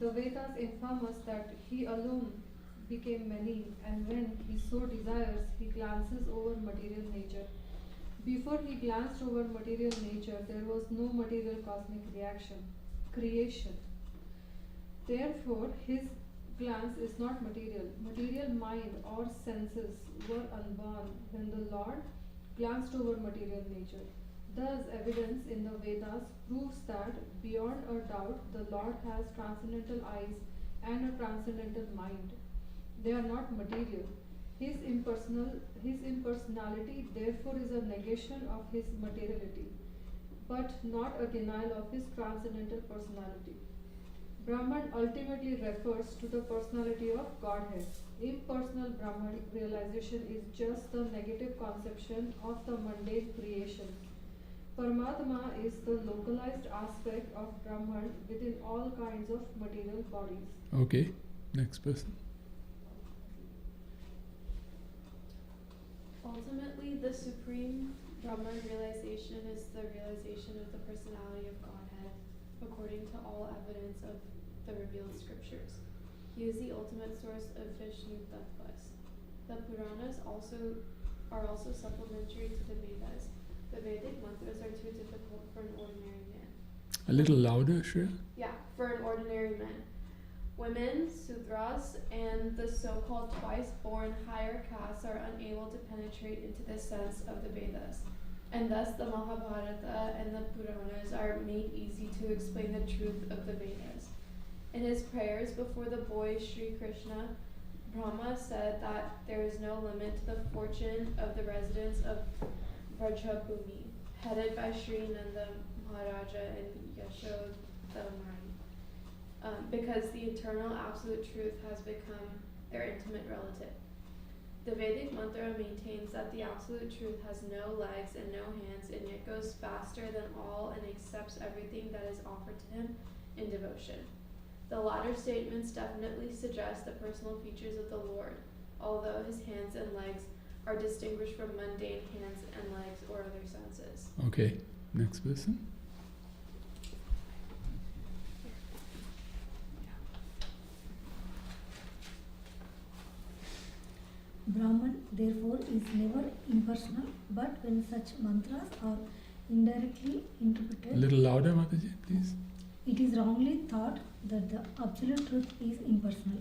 The Vedas inform us that he alone became many, and when he so desires, he glances over material nature. Before he glanced over material nature, there was no material cosmic creation. Therefore, his glance is not material. Material mind or senses were unborn when the Lord glanced over material nature. Thus, evidence in the Vedas proves that, beyond a doubt, the Lord has transcendental eyes and a transcendental mind. They are not material. His impersonality, therefore, is a negation of his materiality, but not a denial of his transcendental personality. Brahman ultimately refers to the personality of Godhead. Impersonal Brahman realization is just the negative conception of the mundane creation. Paramatma is the localized aspect of Brahman within all kinds of material bodies. Okay. Next person. Ultimately, the supreme Brahman realization is the realization of the personality of Godhead, according to all evidence of the revealed scriptures. He is the ultimate source of Vishnu Tattvas. The Puranas are also supplementary to the Vedas. The Vedic mantras are too difficult for an ordinary man. A little louder, Shreya. Yeah, for an ordinary man. Women, Sudras, and the so-called twice-born higher castes are unable to penetrate into the sense of the Vedas, and thus the Mahabharata and the Puranas are made easy to explain the truth of the Vedas. In his prayers before the boy Sri Krishna, Brahma said that there is no limit to the fortune of the residents of Vrajabhumi, headed by Sri Nanda Maharaja and Yashodhamani. Because the eternal absolute truth has become their intimate relative. The Vedic mantra maintains that the absolute truth has no legs and no hands, and yet goes faster than all and accepts everything that is offered to him in devotion. The latter statements definitely suggest the personal features of the Lord, although his hands and legs are distinguished from mundane hands and legs or other senses. Okay, next person. Brahman, therefore, is never impersonal, but when such mantras are indirectly A interpreted, little louder, Mataji, please. it is wrongly thought that the absolute truth is impersonal.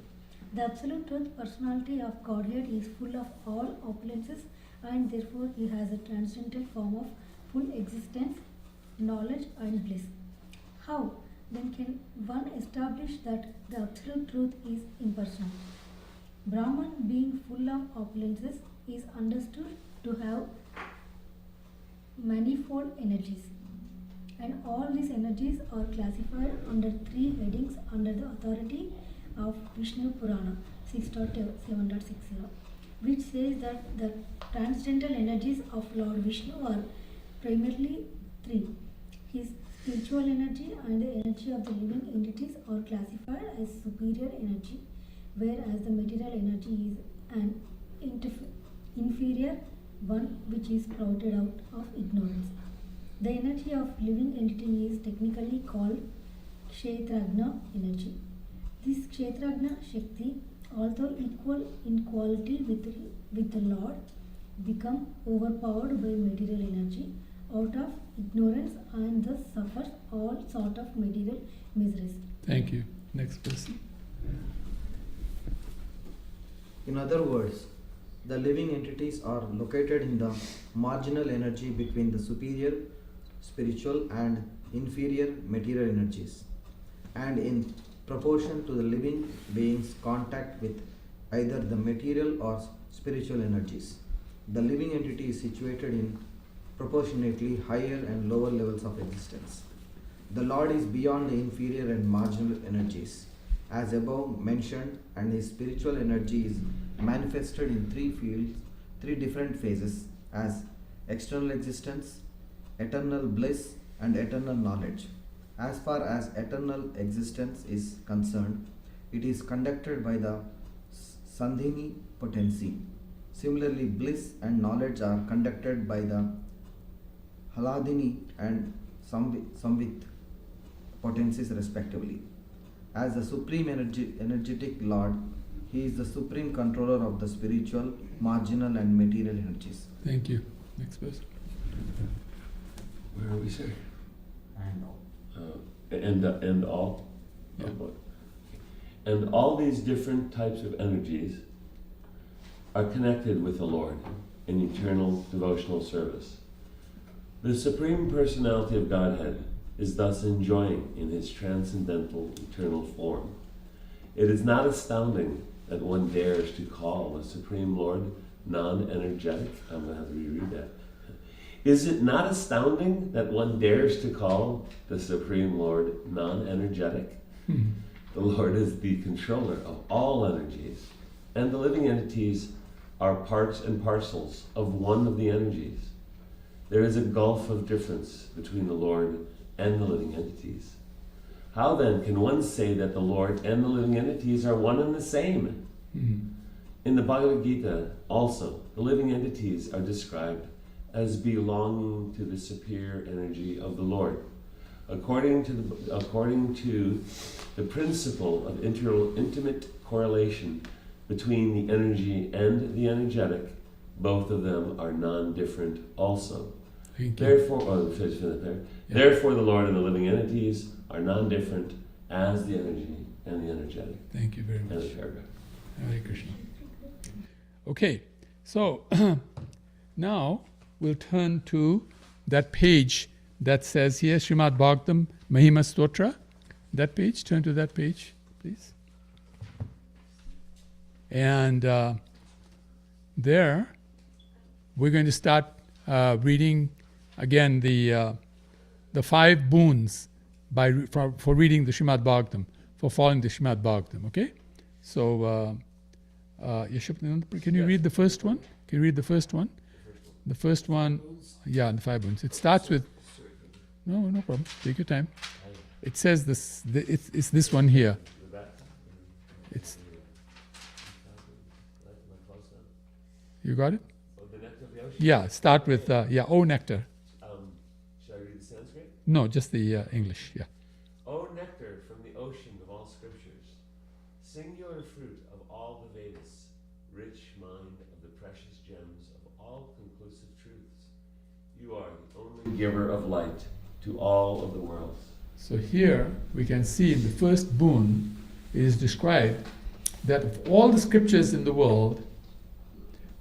The absolute truth personality of Godhead is full of all opulences, and therefore he has a transcendental form of full existence, knowledge and bliss. How then can one establish that the absolute truth is impersonal? Brahman, being full of opulences, is understood to have manifold energies, and all these energies are classified under three headings under the authority of Vishnu Purana 6.7.60, which says that the transcendental energies of Lord Vishnu are primarily three. His spiritual energy and the energy of the living entities are classified as superior energy, whereas the material energy is an inferior one which is sprouted out of ignorance. The energy of living entity is technically called Kshetragna energy. This Kshetragna Shakti, although equal in quality with the Lord, become overpowered by material energy out of ignorance and thus suffers all sort of material miseries. Thank you. Next person. In other words, the living entities are located in the marginal energy between the superior spiritual and inferior material energies, and in proportion to the living being's contact with either the material or spiritual energies, the living entity is situated in proportionately higher and lower levels of existence. The Lord is beyond the inferior and marginal energies, as above mentioned, and his spiritual energy is manifested in three different phases, as external existence, eternal bliss, and eternal knowledge. As far as eternal existence is concerned, it is conducted by the Sandhini potency. Similarly, bliss and knowledge are conducted by the Haladini and Samvit potencies respectively. As the supreme energetic Lord, he is the supreme controller of the spiritual, marginal and material energies. Thank you. Next person. Where are we, sir? And all. And all? Yeah. And all these different types of energies are connected with the Lord in eternal devotional service. The Supreme Personality of Godhead is thus enjoying in his transcendental eternal form. It is not astounding that one dares to call the Supreme Lord non-energetic. I'm going to have to reread that. Is it not astounding that one dares to call the Supreme Lord non-energetic? The Lord is the controller of all energies, and the living entities are parts and parcels of one of the energies. There is a gulf of difference between the Lord and the living entities. How then can one say that the Lord and the living entities are one and the same? In the Bhagavad Gita also, the living entities are described as belonging to the superior energy of the Lord. According to the principle of intimate correlation between the energy and the energetic, both of them are non-different also. Therefore, therefore the Lord and the living entities are non-different as the energy and the energetic. Thank you very much. End of paragraph. Hare Krishna. Okay, so now we'll turn to that page that says here, Srimad Bhagavatam Mahima Stotra. That page, turn to that page, please. And there, we're going to start reading again the 5 boons for reading the Srimad Bhagavatam, for following the Srimad Bhagavatam. Okay, so Can you read the first one? Can you read the first one? The first one, yeah, the 5 wounds. It starts with, no problem. Take your time. It says this, it's this one here. It's, you got it? The nectar of the ocean? Yeah, start with, O nectar. Should I read the Sanskrit? No, just the English, yeah. O nectar from the ocean of all scriptures, singular fruit of all the Vedas, rich mind of the precious gems of all conclusive truths, you are the only giver of light to all of the worlds. So here we can see in the first boon it is described that of all the scriptures in the world,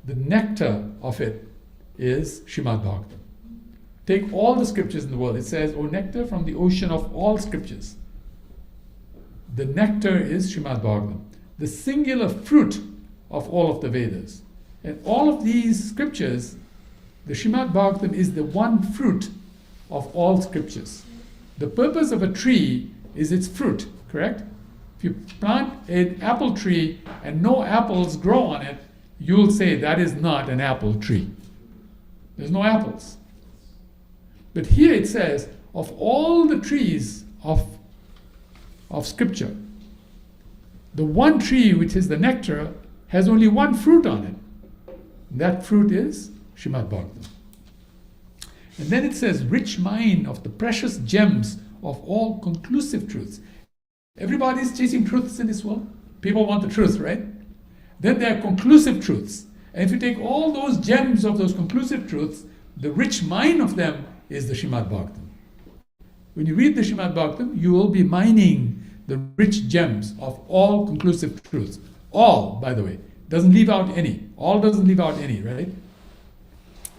the nectar of it is Srimad Bhagavatam. Take all the scriptures in the world. It says, O nectar from the ocean of all scriptures. The nectar is Srimad Bhagavatam, the singular fruit of all of the Vedas. And all of these scriptures, the Srimad Bhagavatam is the one fruit of all scriptures. The purpose of a tree is its fruit, correct? If you plant an apple tree and no apples grow on it, you'll say that is not an apple tree. There's no apples. But here it says, of all the trees of scripture, the one tree which is the nectar has only one fruit on it. That fruit is Srimad Bhagavatam. And then it says, rich mine of the precious gems of all conclusive truths. Everybody's chasing truths in this world. People want the truth, right? Then there are conclusive truths. And if you take all those gems of those conclusive truths, the rich mine of them is the Srimad Bhagavatam. When you read the Srimad Bhagavatam, you will be mining the rich gems of all conclusive truths. All, by the way, doesn't leave out any. All doesn't leave out any, right?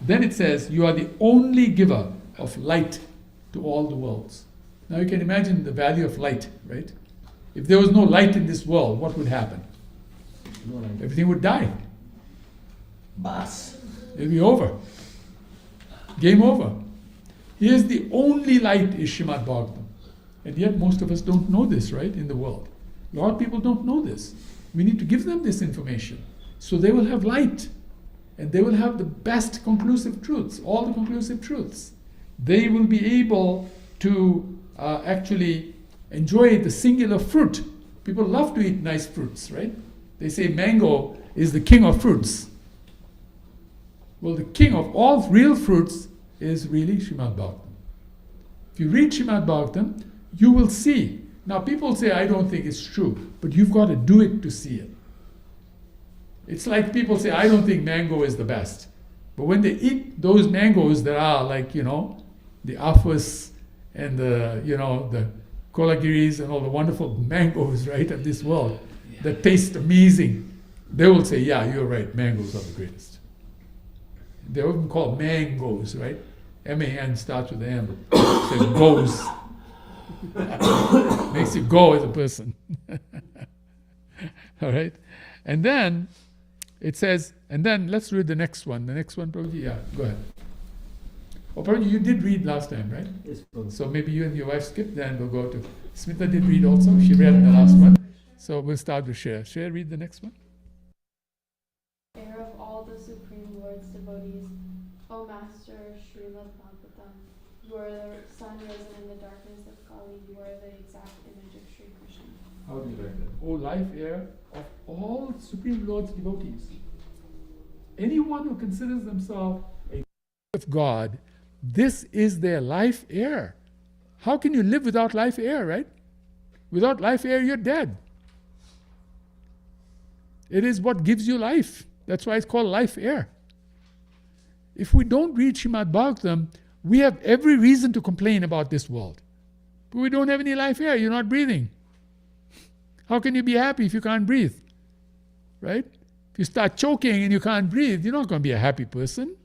Then it says, you are the only giver of light to all the worlds. Now you can imagine the value of light, right? If there was no light in this world, what would happen? No light. Everything would die. Bas. It'll be over. Game over. Here's the only light is Srimad Bhagavatam. And yet most of us don't know this, right, in the world. A lot of people don't know this. We need to give them this information so they will have light. And they will have the best conclusive truths, all the conclusive truths. They will be able to actually enjoy the singular fruit. People love to eat nice fruits, right? They say mango is the king of fruits. Well, the king of all real fruits is really Srimad Bhagavatam. If you read Srimad Bhagavatam, you will see. Now people say, I don't think it's true, but you've got to do it to see it. It's like people say, I don't think mango is the best. But when they eat those mangoes that are like, the Afus and the Kolagiris and all the wonderful mangoes, right, of this world, that taste amazing, they will say, yeah, you're right, mangoes are the greatest. They're even called mangoes, right? M-A-N starts with M. It says goes. Makes you go as a person. All right? And then it says, and then let's read the next one. The next one, Prabhuji, yeah, go ahead. Oh, Prabhuji, you did read last time, right? Yes, Prabhuji. So maybe you and your wife skip, then we'll go to... Smita did read also. She read in the last one. So we'll start with Shreya. Shreya, read the next one. Heir of all the Supreme Lord's devotees, O Master Srimad Bhagavatam, you are the sun risen in the darkness of Kali, you are the exact image of Sri Krishna. How do you like that? O life heir of all Supreme Lord's devotees. Anyone who considers themselves a of God, this is their life heir. How can you live without life heir, right? Without life heir, you're dead. It is what gives you life. That's why it's called life heir. If we don't read Srimad Bhagavatam, we have every reason to complain about this world. But we don't have any life heir. You're not breathing. How can you be happy if you can't breathe? Right? If you start choking and you can't breathe, you're not going to be a happy person.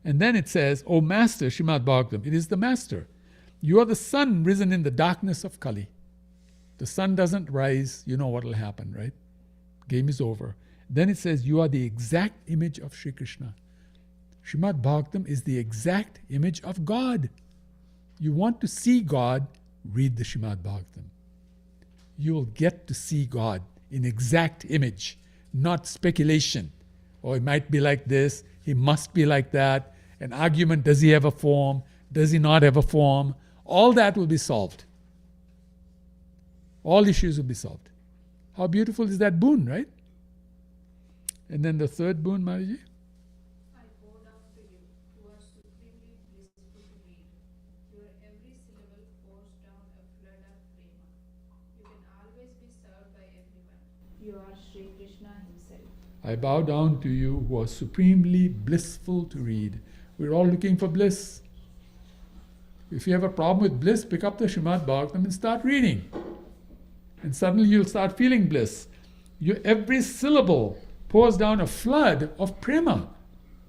And then it says, O Master, Srimad Bhagavatam, it is the Master. You are the sun risen in the darkness of Kali. The sun doesn't rise, you know what will happen, right? Game is over. Then it says, you are the exact image of Sri Krishna. Srimad Bhagavatam is the exact image of God. You want to see God, read the Srimad Bhagavatam. You will get to see God in exact image, not speculation. Or it might be like this, he must be like that. An argument, does he have a form? Does he not have a form? All that will be solved. All issues will be solved. How beautiful is that boon, right? And then the third boon, Maraji? I bow down to you, who are supremely blissful to read. Your every syllable pours down a flood of prema. You can always be served by everyone. You are Sri Krishna himself. I bow down to you who are supremely blissful to read. We're all looking for bliss. If you have a problem with bliss, pick up the Srimad Bhagavatam and start reading. And suddenly you'll start feeling bliss. Every syllable pours down a flood of prema.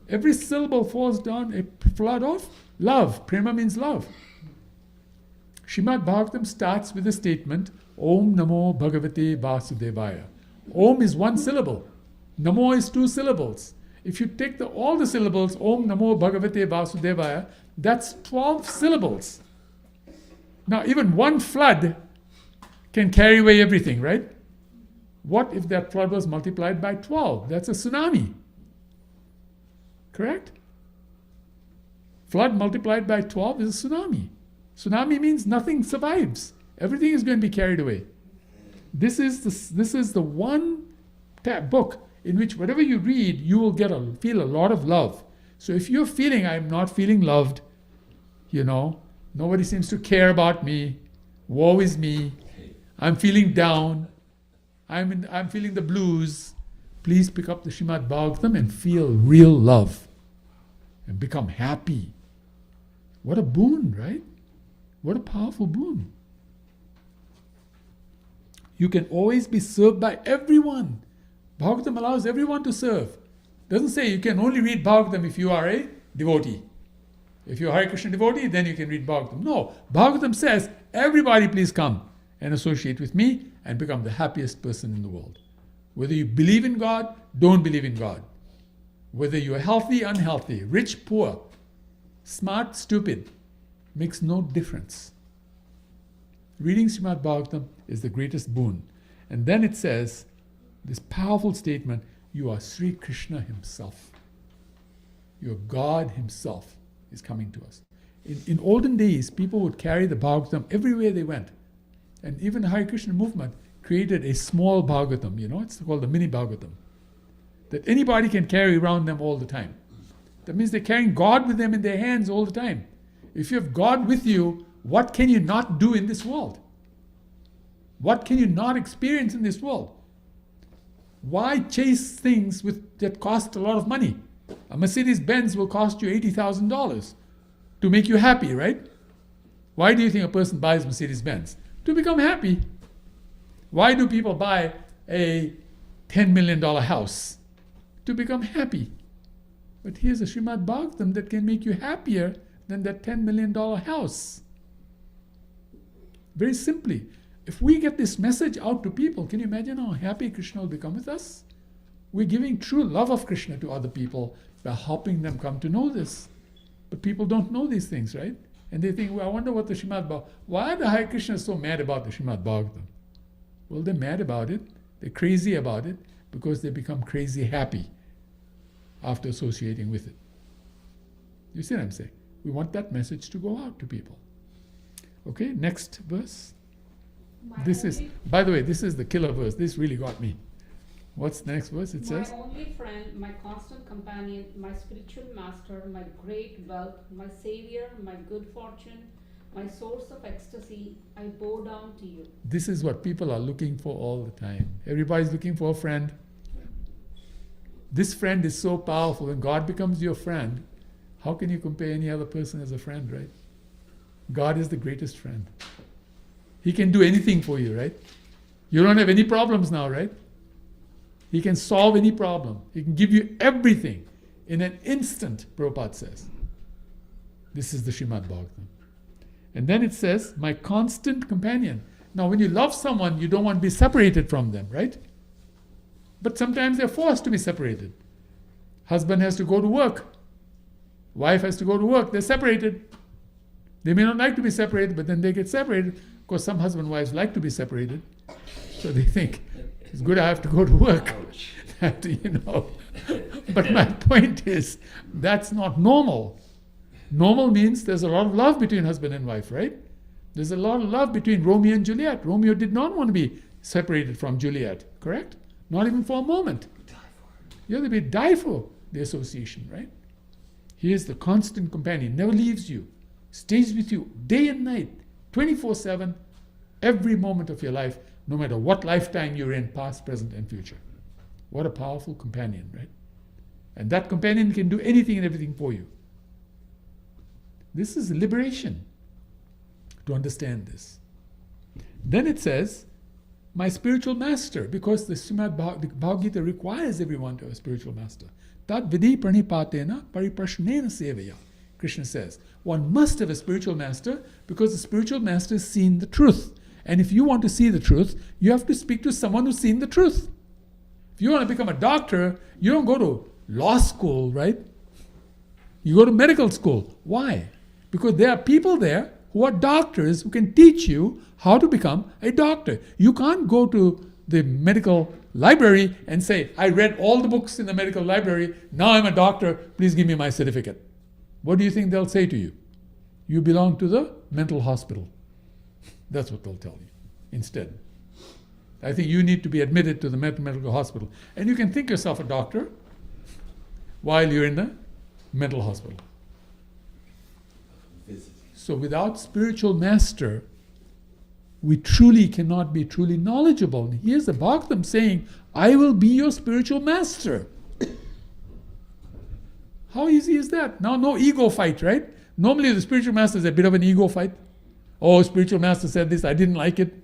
Every syllable pours down a flood of love. Prema means love. Srimad Bhagavatam starts with the statement, Om Namo Bhagavate Vasudevaya. Om is one syllable. Namo is two syllables. If you take all the syllables, Om Namo Bhagavate Vasudevaya, that's 12 syllables. Now even one flood can carry away everything, right? What if that flood was multiplied by 12? That's a tsunami. Correct? Flood multiplied by 12 is a tsunami. Tsunami means nothing survives. Everything is going to be carried away. This is the one book in which whatever you read, you will feel a lot of love. So if you're feeling, I'm not feeling loved, nobody seems to care about me, woe is me, I'm feeling down, I'm feeling the blues, please pick up the Srimad Bhagavatam and feel real love and become happy. What a boon, right? What a powerful boon. You can always be served by everyone. Bhagavatam allows everyone to serve. Doesn't say you can only read Bhagavatam if you are a devotee. If you're a Hare Krishna devotee, then you can read Bhagavatam. No, Bhagavatam says, everybody please come and associate with me and become the happiest person in the world. Whether you believe in God, don't believe in God. Whether you're healthy, unhealthy, rich, poor, smart, stupid, makes no difference. Reading Srimad Bhagavatam is the greatest boon. And then it says, this powerful statement, you are Sri Krishna himself. Your God himself is coming to us. In olden days, people would carry the Bhagavatam everywhere they went. And even the Hare Krishna movement created a small Bhagavatam, it's called the mini Bhagavatam, that anybody can carry around them all the time. That means they're carrying God with them in their hands all the time. If you have God with you, what can you not do in this world? What can you not experience in this world? Why chase things that cost a lot of money? A Mercedes-Benz will cost you $80,000 to make you happy, right? Why do you think a person buys Mercedes-Benz? To become happy. Why do people buy a $10 million house? To become happy. But here's a Srimad Bhagavatam that can make you happier than that $10 million house. Very simply. If we get this message out to people, can you imagine how happy Krishna will become with us? We're giving true love of Krishna to other people by helping them come to know this. But people don't know these things, right? And they think, well, I wonder what the Srimad Bhagavatam... Why are the Hare Krishnas so mad about the Srimad Bhagavatam? Well, they're mad about it. They're crazy about it because they become crazy happy after associating with it. You see what I'm saying? We want that message to go out to people. Okay, next verse. By the way, this is the killer verse. This really got me. What's the next verse? It says, my only friend, my constant companion, my spiritual master, my great wealth, my savior, my good fortune, my source of ecstasy, I bow down to you. This is what people are looking for all the time. Everybody's looking for a friend. This friend is so powerful. When God becomes your friend, how can you compare any other person as a friend, right? God is the greatest friend. He can do anything for you, right? You don't have any problems now, right? He can solve any problem. He can give you everything in an instant, Prabhupada says. This is the Srimad Bhagavatam. And then it says, my constant companion. Now, when you love someone, you don't want to be separated from them, right? But sometimes they're forced to be separated. Husband has to go to work. Wife has to go to work. They're separated. They may not like to be separated, but then they get separated. Of course, some husband and wives like to be separated. So they think, It's good I have to go to work. I have to, But my point is, that's not normal. Normal means there's a lot of love between husband and wife, right? There's a lot of love between Romeo and Juliet. Romeo did not want to be separated from Juliet, correct? Not even for a moment. Yeah, they would die for the association, right? He is the constant companion, never leaves you, stays with you day and night, 24/7, every moment of your life, no matter what lifetime you're in, past, present, and future. What a powerful companion, right? And that companion can do anything and everything for you. This is liberation, to understand this. Then it says, my spiritual master, because the Bhagavad Gita requires everyone to have a spiritual master. Tad vidhi pranipatena pariprashnena sevaya. Krishna says, one must have a spiritual master because the spiritual master has seen the truth. And if you want to see the truth, you have to speak to someone who's seen the truth. If you want to become a doctor, you don't go to law school, right? You go to medical school. Why? Because there are people there who are doctors who can teach you how to become a doctor. You can't go to the medical library and say, I read all the books in the medical library, now I'm a doctor, please give me my certificate. What do you think they'll say to you? You belong to the mental hospital. That's what they'll tell you instead. I think you need to be admitted to the medical hospital. And you can think yourself a doctor while you're in the mental hospital. So without spiritual master, we truly cannot be truly knowledgeable. And here's the Bhagavatam saying, I will be your spiritual master. How easy is that? Now, no ego fight, right? Normally the spiritual master is a bit of an ego fight. Oh, spiritual master said this, I didn't like it.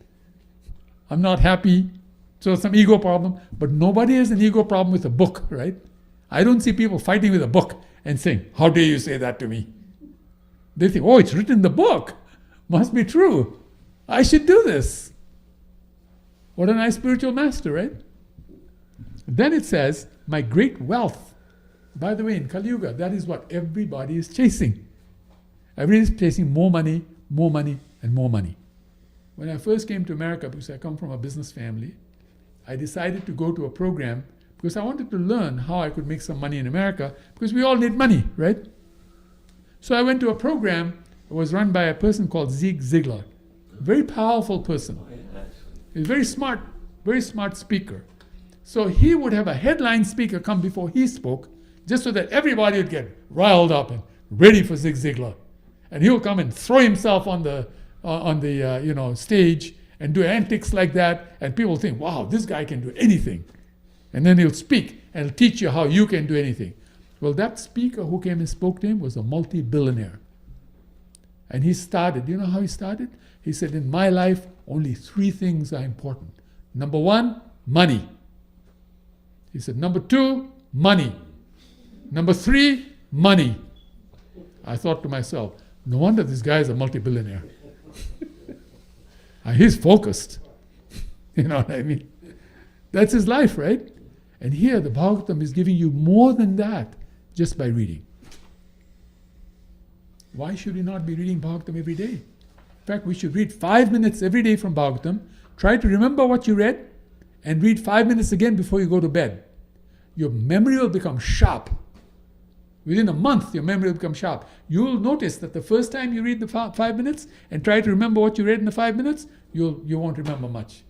I'm not happy. So some ego problem. But nobody has an ego problem with a book, right? I don't see people fighting with a book and saying, how dare you say that to me? They think, oh, it's written in the book. Must be true. I should do this. What a nice spiritual master, right? Then it says, my great wealth. By the way, in Kali Yuga, that is what everybody is chasing. Everybody is chasing more money, and more money. When I first came to America, because I come from a business family, I decided to go to a program because I wanted to learn how I could make some money in America, because we all need money, right? So I went to a program that was run by a person called Zig Ziglar. Very powerful person. He's very smart speaker. So he would have a headline speaker come before he spoke, just so that everybody would get riled up and ready for Zig Ziglar. And he'll come and throw himself on the stage and do antics like that, and people think, wow, this guy can do anything. And then he'll speak and he'll teach you how you can do anything. Well, that speaker who came and spoke to him was a multi-billionaire. And he started, you know how he started? He said, in my life, only 3 things are important. Number 1, money. He said, number 2, money. Number 3, money. I thought to myself, no wonder this guy is a multi-billionaire. He's focused. You know what I mean? That's his life, right? And here the Bhagavatam is giving you more than that just by reading. Why should we not be reading Bhagavatam every day? In fact, we should read 5 minutes every day from Bhagavatam, try to remember what you read, and read 5 minutes again before you go to bed. Your memory will become sharp. Within a month, your memory will become sharp. You will notice that the first time you read the 5 minutes and try to remember what you read in the 5 minutes, you won't remember much.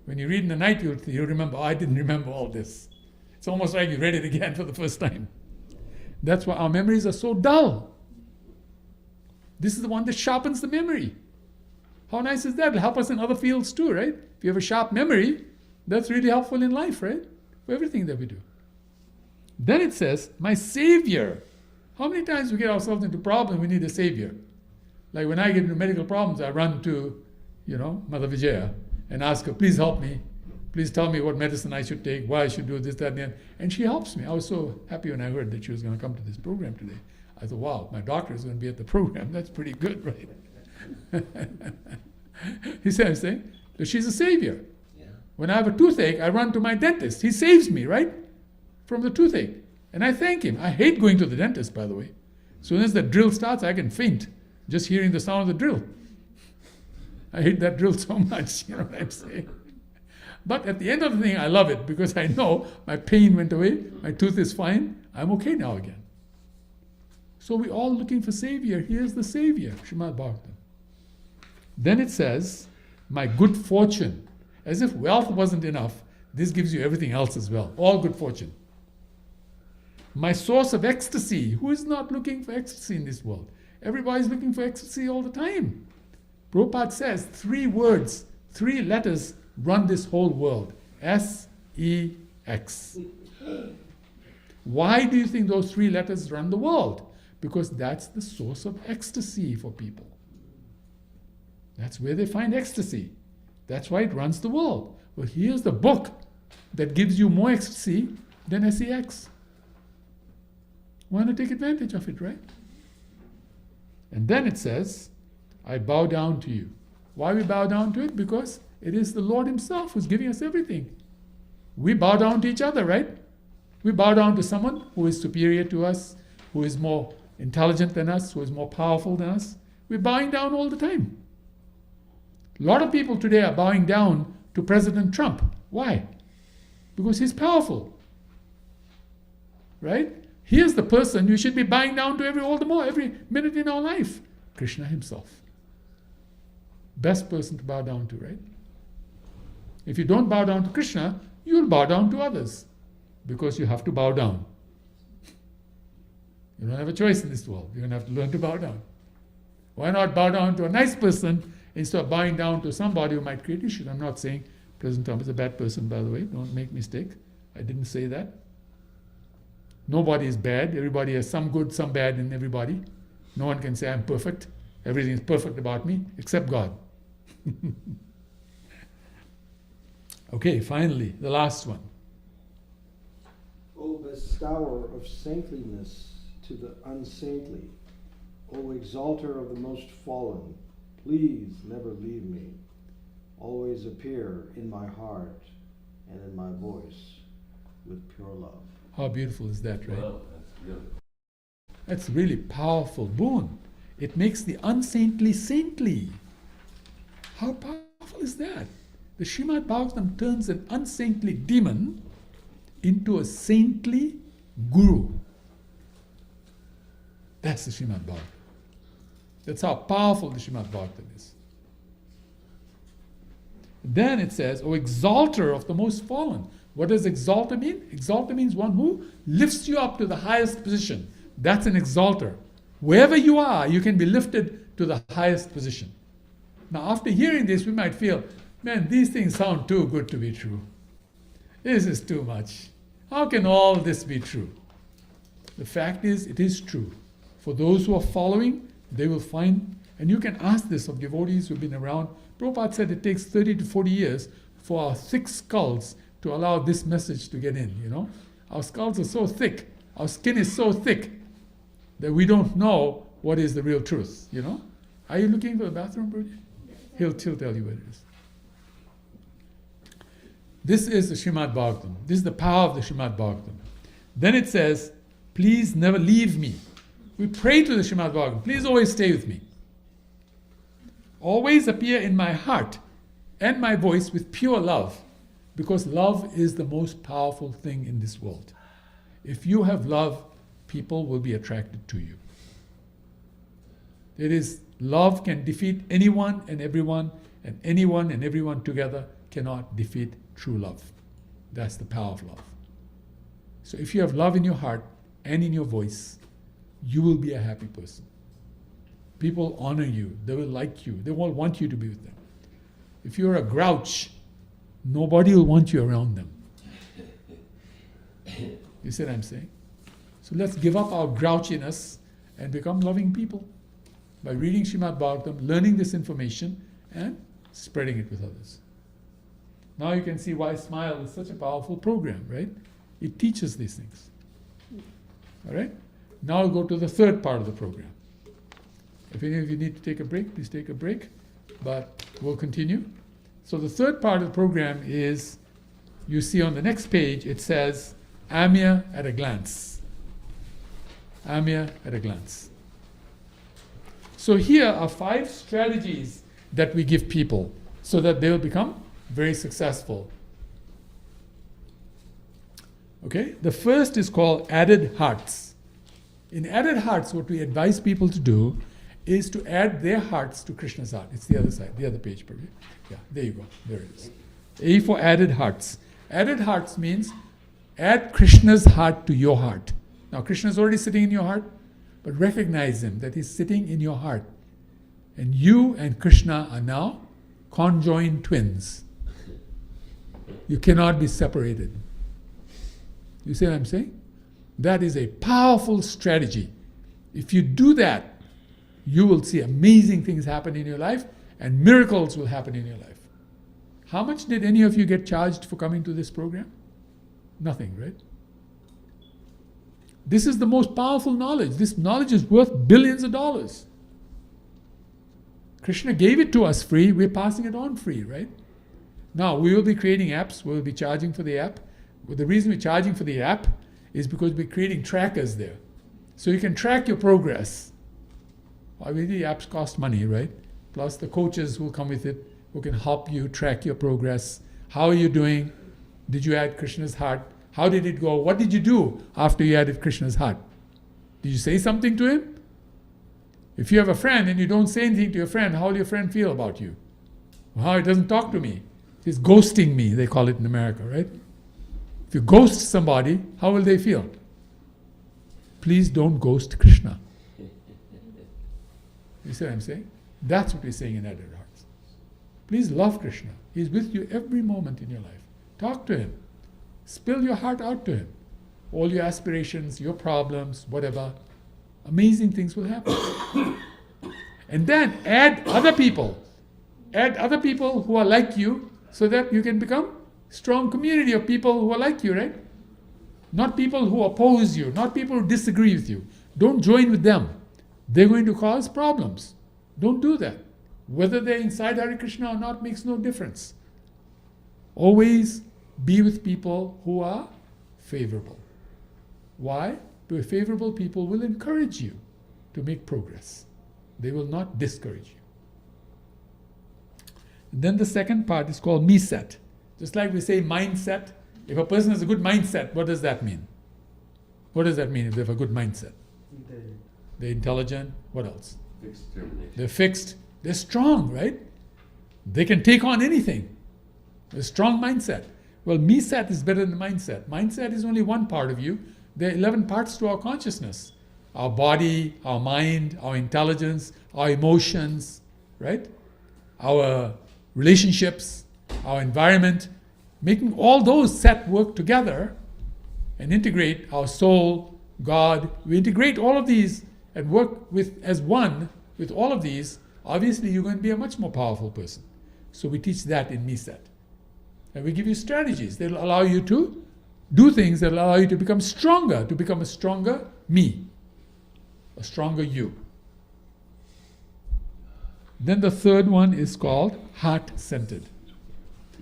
When you read in the night, you'll remember, oh, I didn't remember all this. It's almost like you read it again for the first time. That's why our memories are so dull. This is the one that sharpens the memory. How nice is that? It'll help us in other fields too, right? If you have a sharp memory, that's really helpful in life, right? For everything that we do. Then it says, my savior. How many times we get ourselves into problems, we need a savior? Like when I get into medical problems, I run to, Mother Vijaya and ask her, please help me. Please tell me what medicine I should take, why I should do this, that, and the other. And she helps me. I was so happy when I heard that she was going to come to this program today. I thought, wow, my doctor is going to be at the program. That's pretty good, right? You see what I'm saying? So she's a savior. Yeah. When I have a toothache, I run to my dentist. He saves me, right? From the toothache. And I thank him. I hate going to the dentist, by the way. As soon as the drill starts, I can faint just hearing the sound of the drill. I hate that drill so much, you know what I'm saying? But at the end of the thing, I love it because I know my pain went away, my tooth is fine, I'm okay now again. So we're all looking for Savior. Here's the Savior, Srimad Bhagavatam. Then it says, my good fortune. As if wealth wasn't enough, this gives you everything else as well. All good fortune. My source of ecstasy. Who is not looking for ecstasy in this world? Everybody's looking for ecstasy all the time. Prabhupada says 3 words, 3 letters run this whole world. S-E-X. Why do you think those 3 letters run the world? Because that's the source of ecstasy for people. That's where they find ecstasy. That's why it runs the world. Well, here's the book that gives you more ecstasy than SEX. Why not take advantage of it, right? And then it says, I bow down to you. Why we bow down to it? Because it is the Lord Himself who's giving us everything. We bow down to each other, right? We bow down to someone who is superior to us, who is more intelligent than us, who is more powerful than us. We're bowing down all the time. A lot of people today are bowing down to President Trump. Why? Because he's powerful. Right? Here's the person you should be bowing down to all the more, every minute in our life. Krishna Himself. Best person to bow down to, right? If you don't bow down to Krishna, you'll bow down to others. Because you have to bow down. You don't have a choice in this world. You're going to have to learn to bow down. Why not bow down to a nice person instead of bowing down to somebody who might create issues? I'm not saying President Trump is a bad person, by the way. Don't make a mistake. I didn't say that. Nobody is bad. Everybody has some good, some bad in everybody. No one can say I'm perfect. Everything is perfect about me, except God. Okay, finally, the last one. O bestower of saintliness to the unsaintly, O exalter of the most fallen, please never leave me. Always appear in my heart and in my voice with pure love. How beautiful is that, right? Wow, that's beautiful. That's really powerful boon. It makes the unsaintly saintly. How powerful is that? The Srimad Bhagavatam turns an unsaintly demon into a saintly guru. That's the Srimad Bhagavatam. That's how powerful the Srimad Bhagavatam is. Then it says, O exalter of the most fallen. What does exalter mean? Exalter means one who lifts you up to the highest position. That's an exalter. Wherever you are, you can be lifted to the highest position. Now, after hearing this, we might feel, man, these things sound too good to be true. This is too much. How can all this be true? The fact is, it is true. For those who are following, they will find, and you can ask this of devotees who've been around. Prabhupada said it takes 30 to 40 years for our thick skulls to allow this message to get in, you know. Our skulls are so thick, our skin is so thick, that we don't know what is the real truth, you know. Are you looking for the bathroom, Brody? He'll tell you where it is. This is the Srimad Bhagavatam. This is the power of the Srimad Bhagavatam. Then it says, please never leave me. We pray to the Srimad Bhagavatam, please always stay with me. Always appear in my heart and my voice with pure love, because love is the most powerful thing in this world. If you have love, people will be attracted to you. It is, love can defeat anyone and everyone, and anyone and everyone together cannot defeat true love. That's the power of love. So if you have love in your heart and in your voice, you will be a happy person. People honor you, they will like you, they will want you to be with them. If you're a grouch, nobody will want you around them. You see what I'm saying? So let's give up our grouchiness and become loving people by reading Srimad Bhagavatam, learning this information, and spreading it with others. Now you can see why Smile is such a powerful program, right? It teaches these things. All right? Now I'll go to the third part of the program. If any of you need to take a break, please take a break, but we'll continue. So the third part of the program is, you see on the next page, it says, Amya at a glance. Amya at a glance. So here are 5 strategies that we give people so that they will become very successful Okay? The first is called added hearts. In added hearts, what we advise people to do is to add their hearts to Krishna's heart. It's the other side, the other page, probably. Yeah, there you go. There it is. A for added hearts. Added hearts means add Krishna's heart to your heart. Now, Krishna is already sitting in your heart, but recognize him, that he's sitting in your heart. And you and Krishna are now conjoined twins. You cannot be separated. You see what I'm saying? That is a powerful strategy. If you do that, you will see amazing things happen in your life, and miracles will happen in your life. How much did any of you get charged for coming to this program? Nothing, right? This is the most powerful knowledge. This knowledge is worth billions of dollars. Krishna gave it to us free, we're passing it on free, right? Now, we will be creating apps, we'll be charging for the app. Well, the reason we're charging for the app is because we're creating trackers there. So you can track your progress. Obviously, apps cost money, right? Plus the coaches who will come with it, who can help you track your progress. How are you doing? Did you add Krishna's heart? How did it go? What did you do after you added Krishna's heart? Did you say something to him? If you have a friend and you don't say anything to your friend, how will your friend feel about you? Well, he doesn't talk to me. He's ghosting me, they call it in America, right? If you ghost somebody, how will they feel? Please don't ghost Krishna. You see what I'm saying? That's what we're saying in Added Hearts. Please love Krishna. He's with you every moment in your life. Talk to him. Spill your heart out to him. All your aspirations, your problems, whatever. Amazing things will happen. And then add other people. Add other people who are like you so that you can become a strong community of people who are like you, right? Not people who oppose you, not people who disagree with you. Don't join with them. They're going to cause problems. Don't do that. Whether they're inside Hare Krishna or not makes no difference. Always be with people who are favorable. Why? Because favorable people will encourage you to make progress. They will not discourage you. And then the second part is called me-set. Just like we say mindset, if a person has a good mindset, what does that mean? What does that mean if they have a good mindset? They're intelligent. What else? Fixed determination. They're fixed. They're strong, right? They can take on anything. A strong mindset. Well, me-set is better than mindset. Mindset is only one part of you. There are 11 parts to our consciousness. Our body, our mind, our intelligence, our emotions, right? Our relationships, our environment. Making all those set work together and integrate our soul, God. We integrate all of these and work with as one with all of these. Obviously, you're going to be a much more powerful person. So we teach that in me-set. And we give you strategies that will allow you to do things that will allow you to become stronger, to become a stronger me, a stronger you. Then the third one is called heart-centered.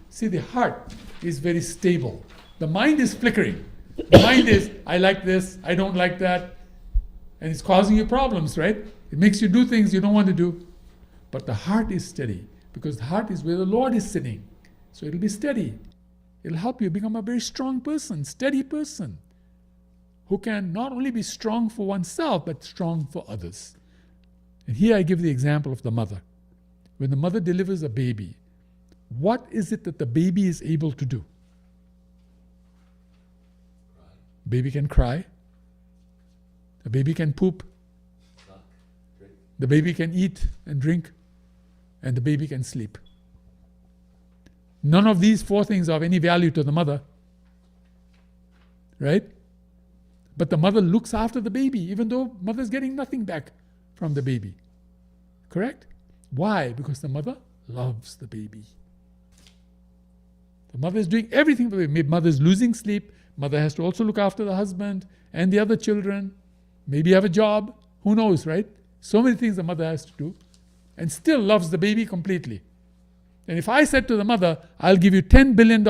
See, the heart is very stable. The mind is flickering. The mind is, I like this, I don't like that. And it's causing you problems, right? It makes you do things you don't want to do. But the heart is steady, because the heart is where the Lord is sitting. So it'll be steady. It'll help you become a very strong person, steady person, who can not only be strong for oneself, but strong for others. And here I give the example of the mother. When the mother delivers a baby, what is it that the baby is able to do? Baby can cry. The baby can poop. The baby can eat and drink. And the baby can sleep. None of these four things are of any value to the mother. Right? But the mother looks after the baby, even though mother's getting nothing back from the baby. Correct? Why? Because the mother loves the baby. The mother is doing everything for the baby. Mother is losing sleep. Mother has to also look after the husband and the other children. Maybe have a job. Who knows, right? So many things the mother has to do. And still loves the baby completely. And if I said to the mother, I'll give you $10 billion,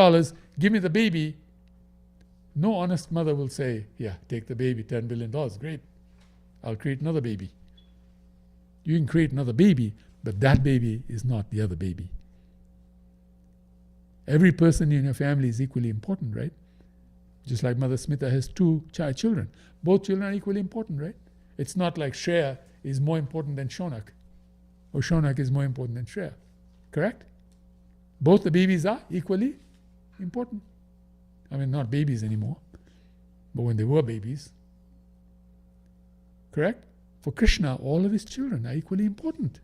give me the baby, no honest mother will say, yeah, take the baby, $10 billion, great. I'll create another baby. You can create another baby, but that baby is not the other baby. Every person in your family is equally important, right? Just like Mother Smita has two children. Both children are equally important, right? It's not like Shreya is more important than Shonak, or Shonak is more important than Shreya. Correct? Both the babies are equally important. I mean, not babies anymore, but when they were babies. Correct? For Krishna, all of his children are equally important.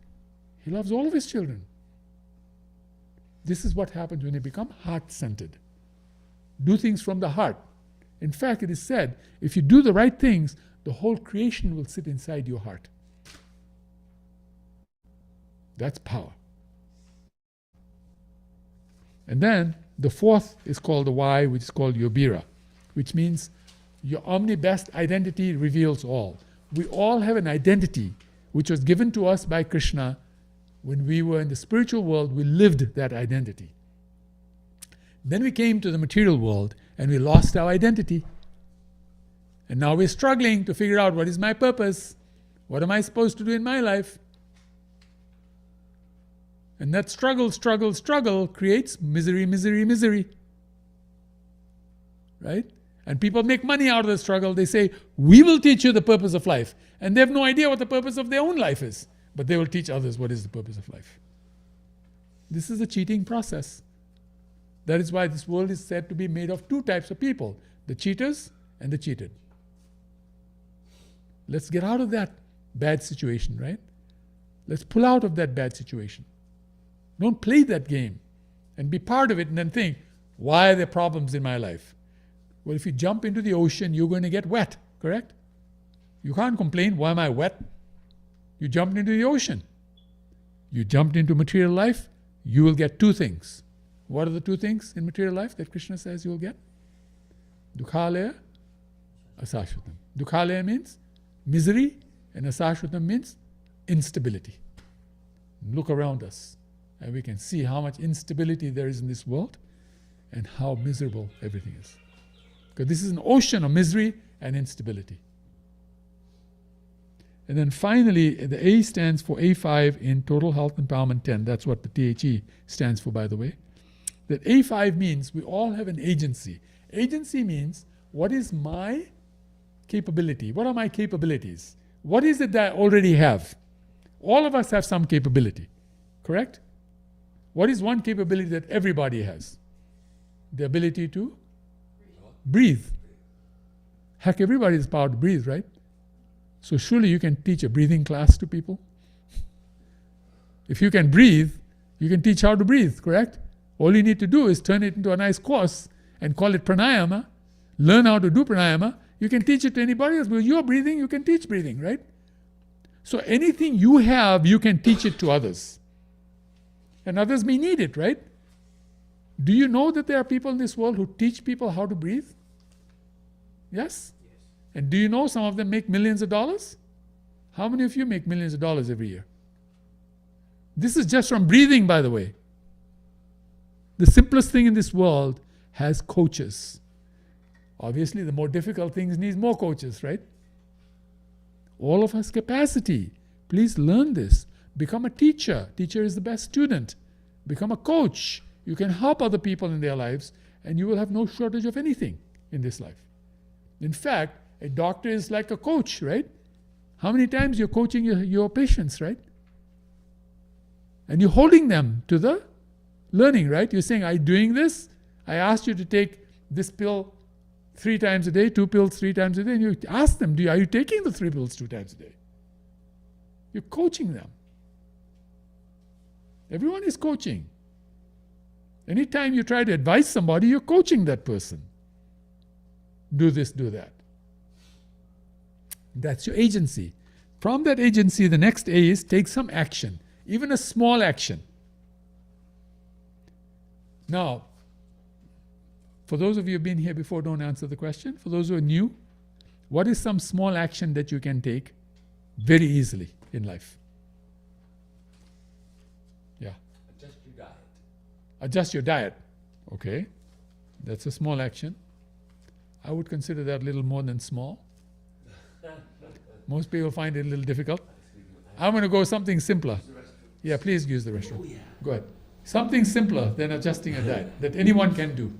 He loves all of his children. This is what happens when you become heart-centered. Do things from the heart. In fact, it is said, if you do the right things, the whole creation will sit inside your heart. That's power. And then the fourth is called the Y, which is called Yobira, which means your omni-best identity reveals all. We all have an identity which was given to us by Krishna. When we were in the spiritual world, we lived that identity. Then we came to the material world and we lost our identity. And now we're struggling to figure out, what is my purpose? What am I supposed to do in my life? And that struggle creates misery. Right? And people make money out of the struggle. They say, we will teach you the purpose of life. And they have no idea what the purpose of their own life is. But they will teach others what is the purpose of life. This is a cheating process. That is why this world is said to be made of two types of people, the cheaters and the cheated. Let's get out of that bad situation, right? Let's pull out of that bad situation. Don't play that game and be part of it and then think, why are there problems in my life? Well, if you jump into the ocean, you're going to get wet, correct? You can't complain, why am I wet? You jumped into the ocean. You jumped into material life, you will get two things. What are the two things in material life that Krishna says you will get? Dukhalaya, asashvatam. Dukhalaya means misery, and asashvatam means instability. Look around us, and we can see how much instability there is in this world and how miserable everything is. Because this is an ocean of misery and instability. And then finally, the A stands for A5 in Total Health Empowerment 10. That's what the THE stands for, by the way. That A5 means we all have an agency. Agency means, what is my capability? What are my capabilities? What is it that I already have? All of us have some capability, correct? What is one capability that everybody has? The ability to breathe. Heck, everybody has power to breathe, right? So surely you can teach a breathing class to people. If you can breathe, you can teach how to breathe, correct? All you need to do is turn it into a nice course and call it pranayama, learn how to do pranayama. You can teach it to anybody else. Because you're breathing, you can teach breathing, right? So anything you have, you can teach it to others. And others may need it, right? Do you know that there are people in this world who teach people how to breathe? Yes? And do you know some of them make millions of dollars? How many of you make millions of dollars every year? This is just from breathing, by the way. The simplest thing in this world has coaches. Obviously, the more difficult things need more coaches, right? All of us capacity. Please learn this. Become a teacher. Teacher is the best student. Become a coach. You can help other people in their lives, and you will have no shortage of anything in this life. In fact, a doctor is like a coach, right? How many times you're coaching your patients, right? And you're holding them to the learning, right? You're saying, are you doing this? I asked you to take this pill 3 times a day, 2 pills 3 times a day, and you ask them, are you taking the 3 pills 2 times a day? You're coaching them. Everyone is coaching. Anytime you try to advise somebody, you're coaching that person. Do this, do that. That's your agency. From that agency, the next A is take some action, even a small action. Now, for those of you who've been here before, don't answer the question. For those who are new, what is some small action that you can take very easily in life? Yeah. Adjust your diet. Adjust your diet. Okay. That's a small action. I would consider that a little more than small. Most people find it a little difficult. I'm going to go something simpler. Yeah, please use the restroom. Oh, yeah. Go ahead. Something simpler than adjusting a diet that anyone can do.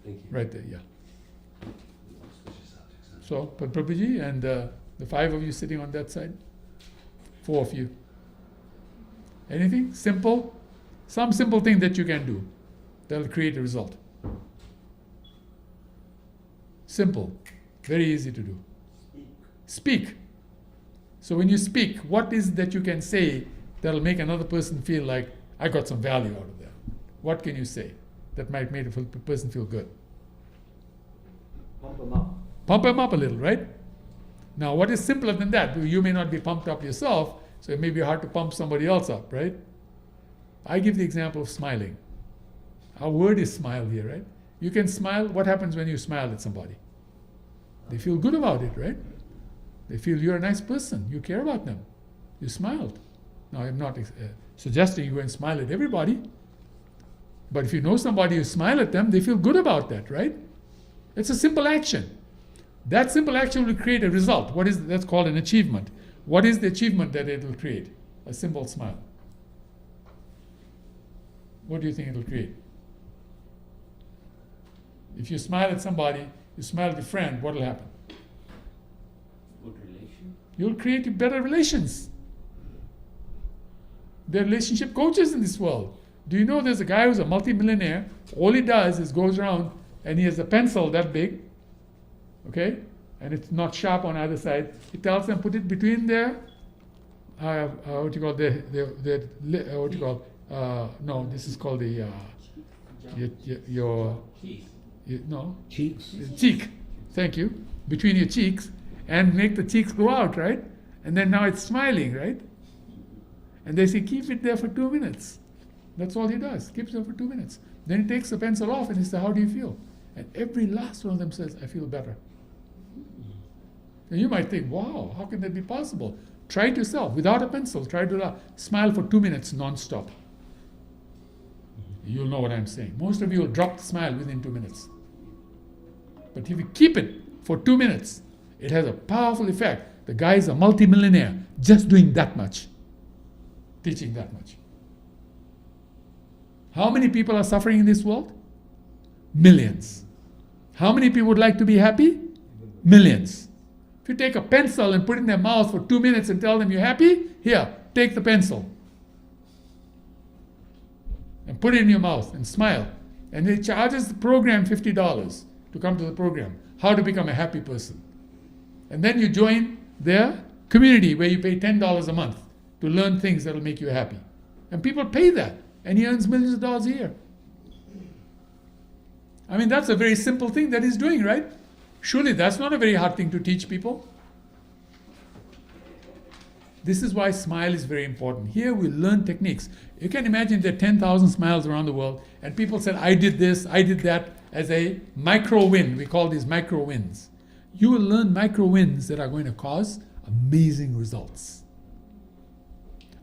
Thank you. Right there, yeah. So, Prabhuji and the 5 of you sitting on that side, 4 of you. Anything simple? Some simple thing that you can do that will create a result. Simple, very easy to do. Speak. So when you speak, what is that you can say that will make another person feel like, I got some value out of that? What can you say that might make a person feel good? Pump them up. Pump them up a little, right? Now, what is simpler than that? You may not be pumped up yourself, so it may be hard to pump somebody else up, right? I give the example of smiling. Our word is smile here, right? You can smile. What happens when you smile at somebody? They feel good about it, right? They feel you're a nice person. You care about them. You smiled. Now, I'm not suggesting you go and smile at everybody. But if you know somebody, you smile at them, they feel good about that, right? It's a simple action. That simple action will create a result. That's called an achievement. What is the achievement that it will create? A simple smile. What do you think it will create? If you smile at somebody, you smile at your friend, what will happen? Good relation. You'll create better relations. There are relationship coaches in this world. Do you know there's a guy who's a multi-millionaire? All he does is goes around and he has a pencil that big, okay? And it's not sharp on either side. He tells them, put it between their, what do you call, what do you call, no, this is called the, Cheeks. Cheek. Thank you. Between your cheeks, and make the cheeks go out, right? And then now it's smiling, right? And they say, keep it there for 2 minutes. That's all he does. Keeps it there for 2 minutes. Then he takes the pencil off and he says, how do you feel? And every last one of them says, I feel better. And you might think, wow, how can that be possible? Try it yourself. Without a pencil, try to smile for 2 minutes non-stop. You'll know what I'm saying. Most of you will drop the smile within 2 minutes. But if you keep it for 2 minutes, it has a powerful effect. The guy is a multi-millionaire just doing that much, teaching that much. How many people are suffering in this world? Millions. How many people would like to be happy? Millions. If you take a pencil and put it in their mouth for 2 minutes and tell them you're happy, here, take the pencil. And put it in your mouth and smile. And it charges the program $50 to come to the program. How to become a happy person. And then you join their community where you pay $10 a month to learn things that will make you happy. And people pay that. And he earns millions of dollars a year. I mean, that's a very simple thing that he's doing, right? Surely that's not a very hard thing to teach people. This is why smile is very important. Here we learn techniques. You can imagine there are 10,000 smiles around the world, and people said, I did this, I did that, as a micro win. We call these micro wins. You will learn micro wins that are going to cause amazing results.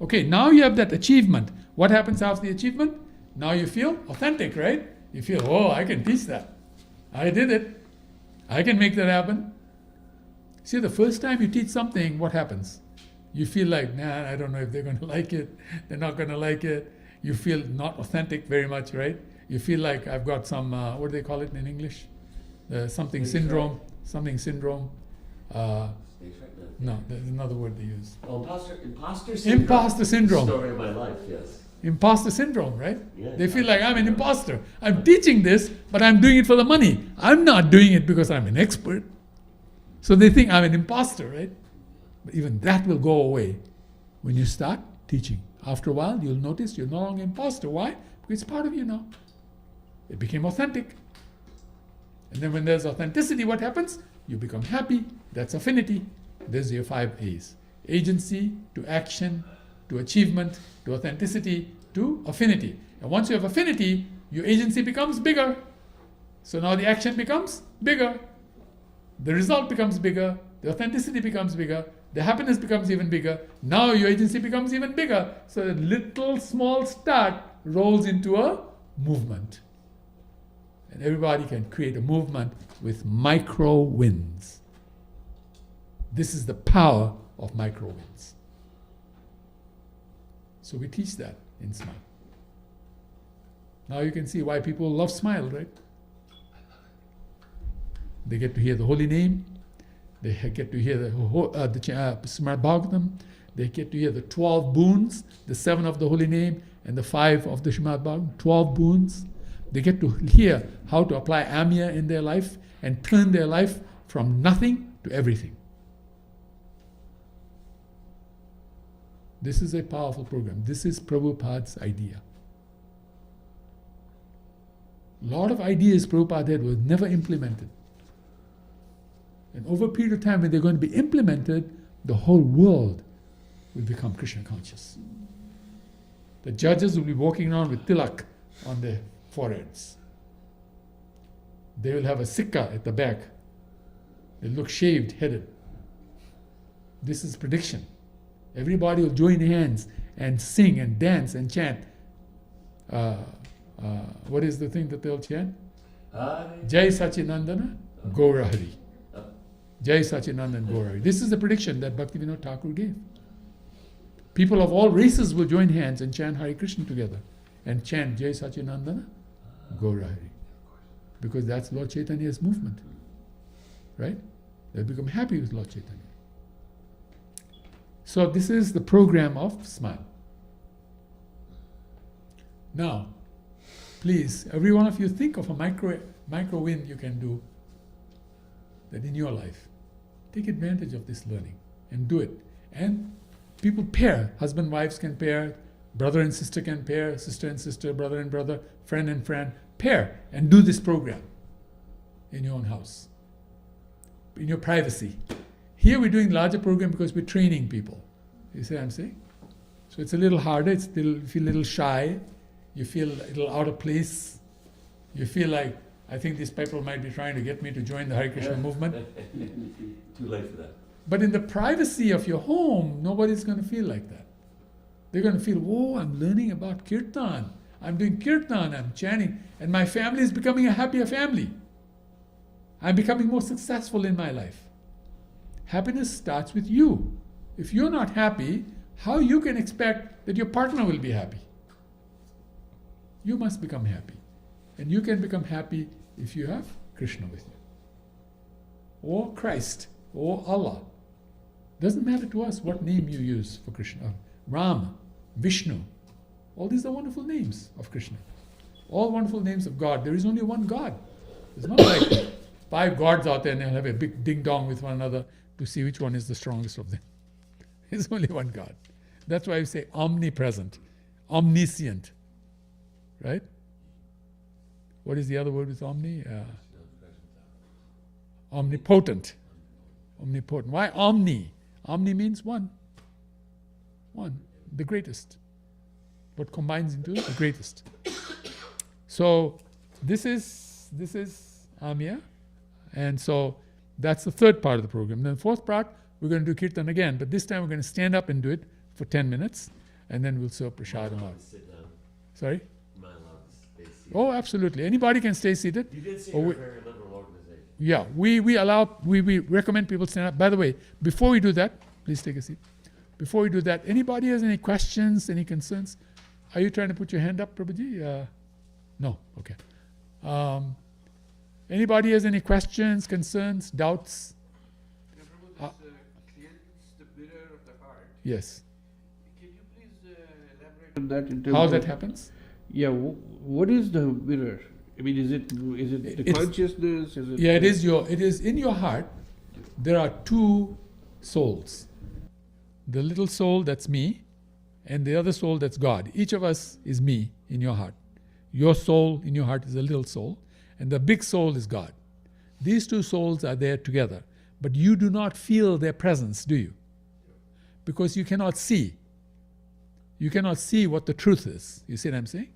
Okay, now you have that achievement. What happens after the achievement? Now you feel authentic, right? You feel, oh, I can teach that. I did it. I can make that happen. See, the first time you teach something, what happens? You feel like, nah, I don't know if they're going to like it. They're not going to like it. You feel not authentic very much, right? You feel like I've got some, what do they call it in English? Something syndrome. Something syndrome. No, there's another word they use. Oh, imposter syndrome. Imposter syndrome. Story of my life, yes. Imposter syndrome, right? Yeah, they feel like I'm an imposter. I'm teaching this, but I'm doing it for the money. I'm not doing it because I'm an expert. So they think I'm an imposter, right? But even that will go away when you start teaching. After a while, you'll notice you're no longer an imposter. Why? Because it's part of you now. It became authentic. And then when there's authenticity, what happens? You become happy. That's affinity. There's your 5 A's. Agency to action to achievement to authenticity to affinity. And once you have affinity, your agency becomes bigger. So now the action becomes bigger. The result becomes bigger. The authenticity becomes bigger. The happiness becomes even bigger. Now your agency becomes even bigger. So a little small start rolls into a movement. And everybody can create a movement with micro wins. This is the power of micro wins. So we teach that in Smile. Now you can see why people love Smile, right? They get to hear the holy name. They get to hear the Srimad Bhagavatam. They get to hear the 12 boons, the 7 of the holy name and the 5 of the Srimad Bhagavatam, 12 boons. They get to hear how to apply Amya in their life and turn their life from nothing to everything. This is a powerful program. This is Prabhupada's idea. A lot of ideas Prabhupada had was never implemented. And over a period of time, when they're going to be implemented, the whole world will become Krishna conscious. The judges will be walking around with tilak on their foreheads. They will have a sikka at the back. They'll look shaved, headed. This is prediction. Everybody will join hands and sing and dance and chant. What is the thing that they'll chant? Jai Sachinandana Gaura Hari. Jai Sachinandana Gaura Hari. This is the prediction that Bhaktivinoda Thakur gave. People of all races will join hands and chant Hare Krishna together and chant Jai Sachinandana Gaura Hari. Because that's Lord Chaitanya's movement. Right? They'll become happy with Lord Chaitanya. So this is the program of Smile. Now, please, every one of you think of a micro win you can do that in your life. Take advantage of this learning and do it. And people pair. Husband and wives can pair. Brother and sister can pair. Sister and sister, brother and brother, friend and friend. Pair and do this program in your own house, in your privacy. Here we're doing larger program because we're training people. You see what I'm saying? So it's a little harder. You feel a little shy. You feel a little out of place. You feel like, I think these people might be trying to get me to join the Hare Krishna movement. Too late for that. But in the privacy of your home, nobody's going to feel like that. They're going to feel, oh, I'm learning about kirtan. I'm doing kirtan, I'm chanting, and my family is becoming a happier family. I'm becoming more successful in my life. Happiness starts with you. If you're not happy, how you can expect that your partner will be happy? You must become happy. And you can become happy if you have Krishna with you. Or Christ, or Allah. Doesn't matter to us what name you use for Krishna. Ram, Vishnu. All these are wonderful names of Krishna. All wonderful names of God. There is only one God. It's not like 5 gods out there and they'll have a big ding-dong with one another to see which one is the strongest of them. There's only one God. That's why we say omnipresent, omniscient. Right? What is the other word with omni? Omnipotent. Omnipotent. Why omni? Omni means one. One. The greatest. What combines into the greatest. So this is Amya. And so that's the third part of the program. Then the fourth part, we're going to do kirtan again, but this time we're going to stand up and do it for 10 minutes, and then we'll serve prasadam out. Sorry? Am I allowed to stay seated? Oh, absolutely. Anybody can stay seated. You did say you're a very liberal organization. Yeah, we recommend people stand up. By the way, before we do that, please take a seat. Before we do that, anybody has any questions, any concerns? Are you trying to put your hand up, Prabhuji? No? Okay. Anybody has any questions, concerns, doubts? Prabhu, cleanse the mirror of the heart. Yes. Can you please elaborate on that in terms How of that happens? Yeah, what is the mirror? I mean, is it the consciousness? Is it? Yeah, it is in your heart. There are 2 souls. The little soul, that's me, and the other soul, that's God. Each of us is me in your heart. Your soul in your heart is a little soul, and the big soul is God. These 2 souls are there together, but you do not feel their presence, do you? Because you cannot see. You cannot see what the truth is. You see what I'm saying?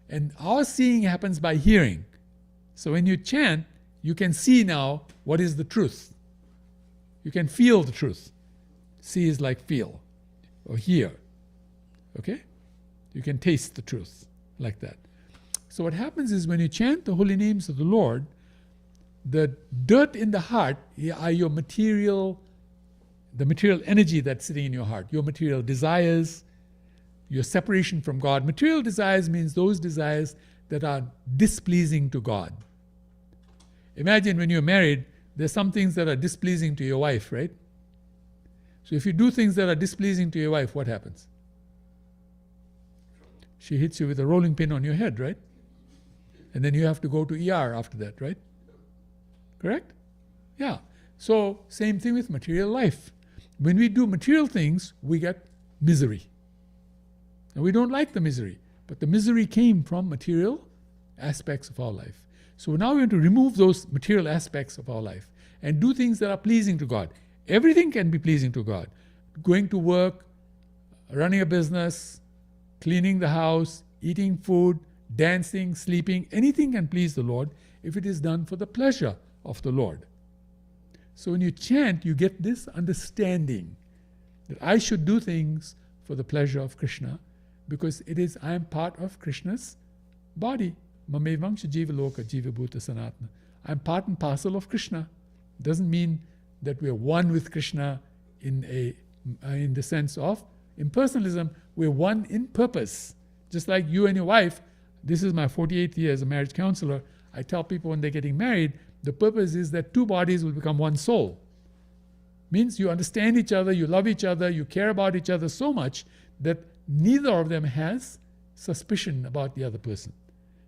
And our seeing happens by hearing. So when you chant, you can see now what is the truth. You can feel the truth. See is like feel or hear. Okay? You can taste the truth like that. So what happens is when you chant the holy names of the Lord, the dirt in the heart are your material, the material energy that's sitting in your heart, your material desires, your separation from God. Material desires means those desires that are displeasing to God. Imagine when you're married, there's some things that are displeasing to your wife, right? So if you do things that are displeasing to your wife, what happens? She hits you with a rolling pin on your head, right? And then you have to go to ER after that, right? Correct? Yeah. So same thing with material life. When we do material things, we get misery. And we don't like the misery. But the misery came from material aspects of our life. So now we want to remove those material aspects of our life and do things that are pleasing to God. Everything can be pleasing to God. Going to work, running a business, cleaning the house, eating food, dancing, sleeping, anything can please the Lord if it is done for the pleasure of the Lord. So when you chant, you get this understanding that I should do things for the pleasure of Krishna, because I am part of Krishna's body. Mamevangsha jiva loka jiva bhuta sanatana. I'm part and parcel of Krishna. Doesn't mean that we're one with Krishna in the sense of impersonalism. We're one in purpose. Just like you and your wife, this is my 48th year as a marriage counselor. I tell people when they're getting married, the purpose is that two bodies will become one soul. Means you understand each other, you love each other, you care about each other so much that neither of them has suspicion about the other person.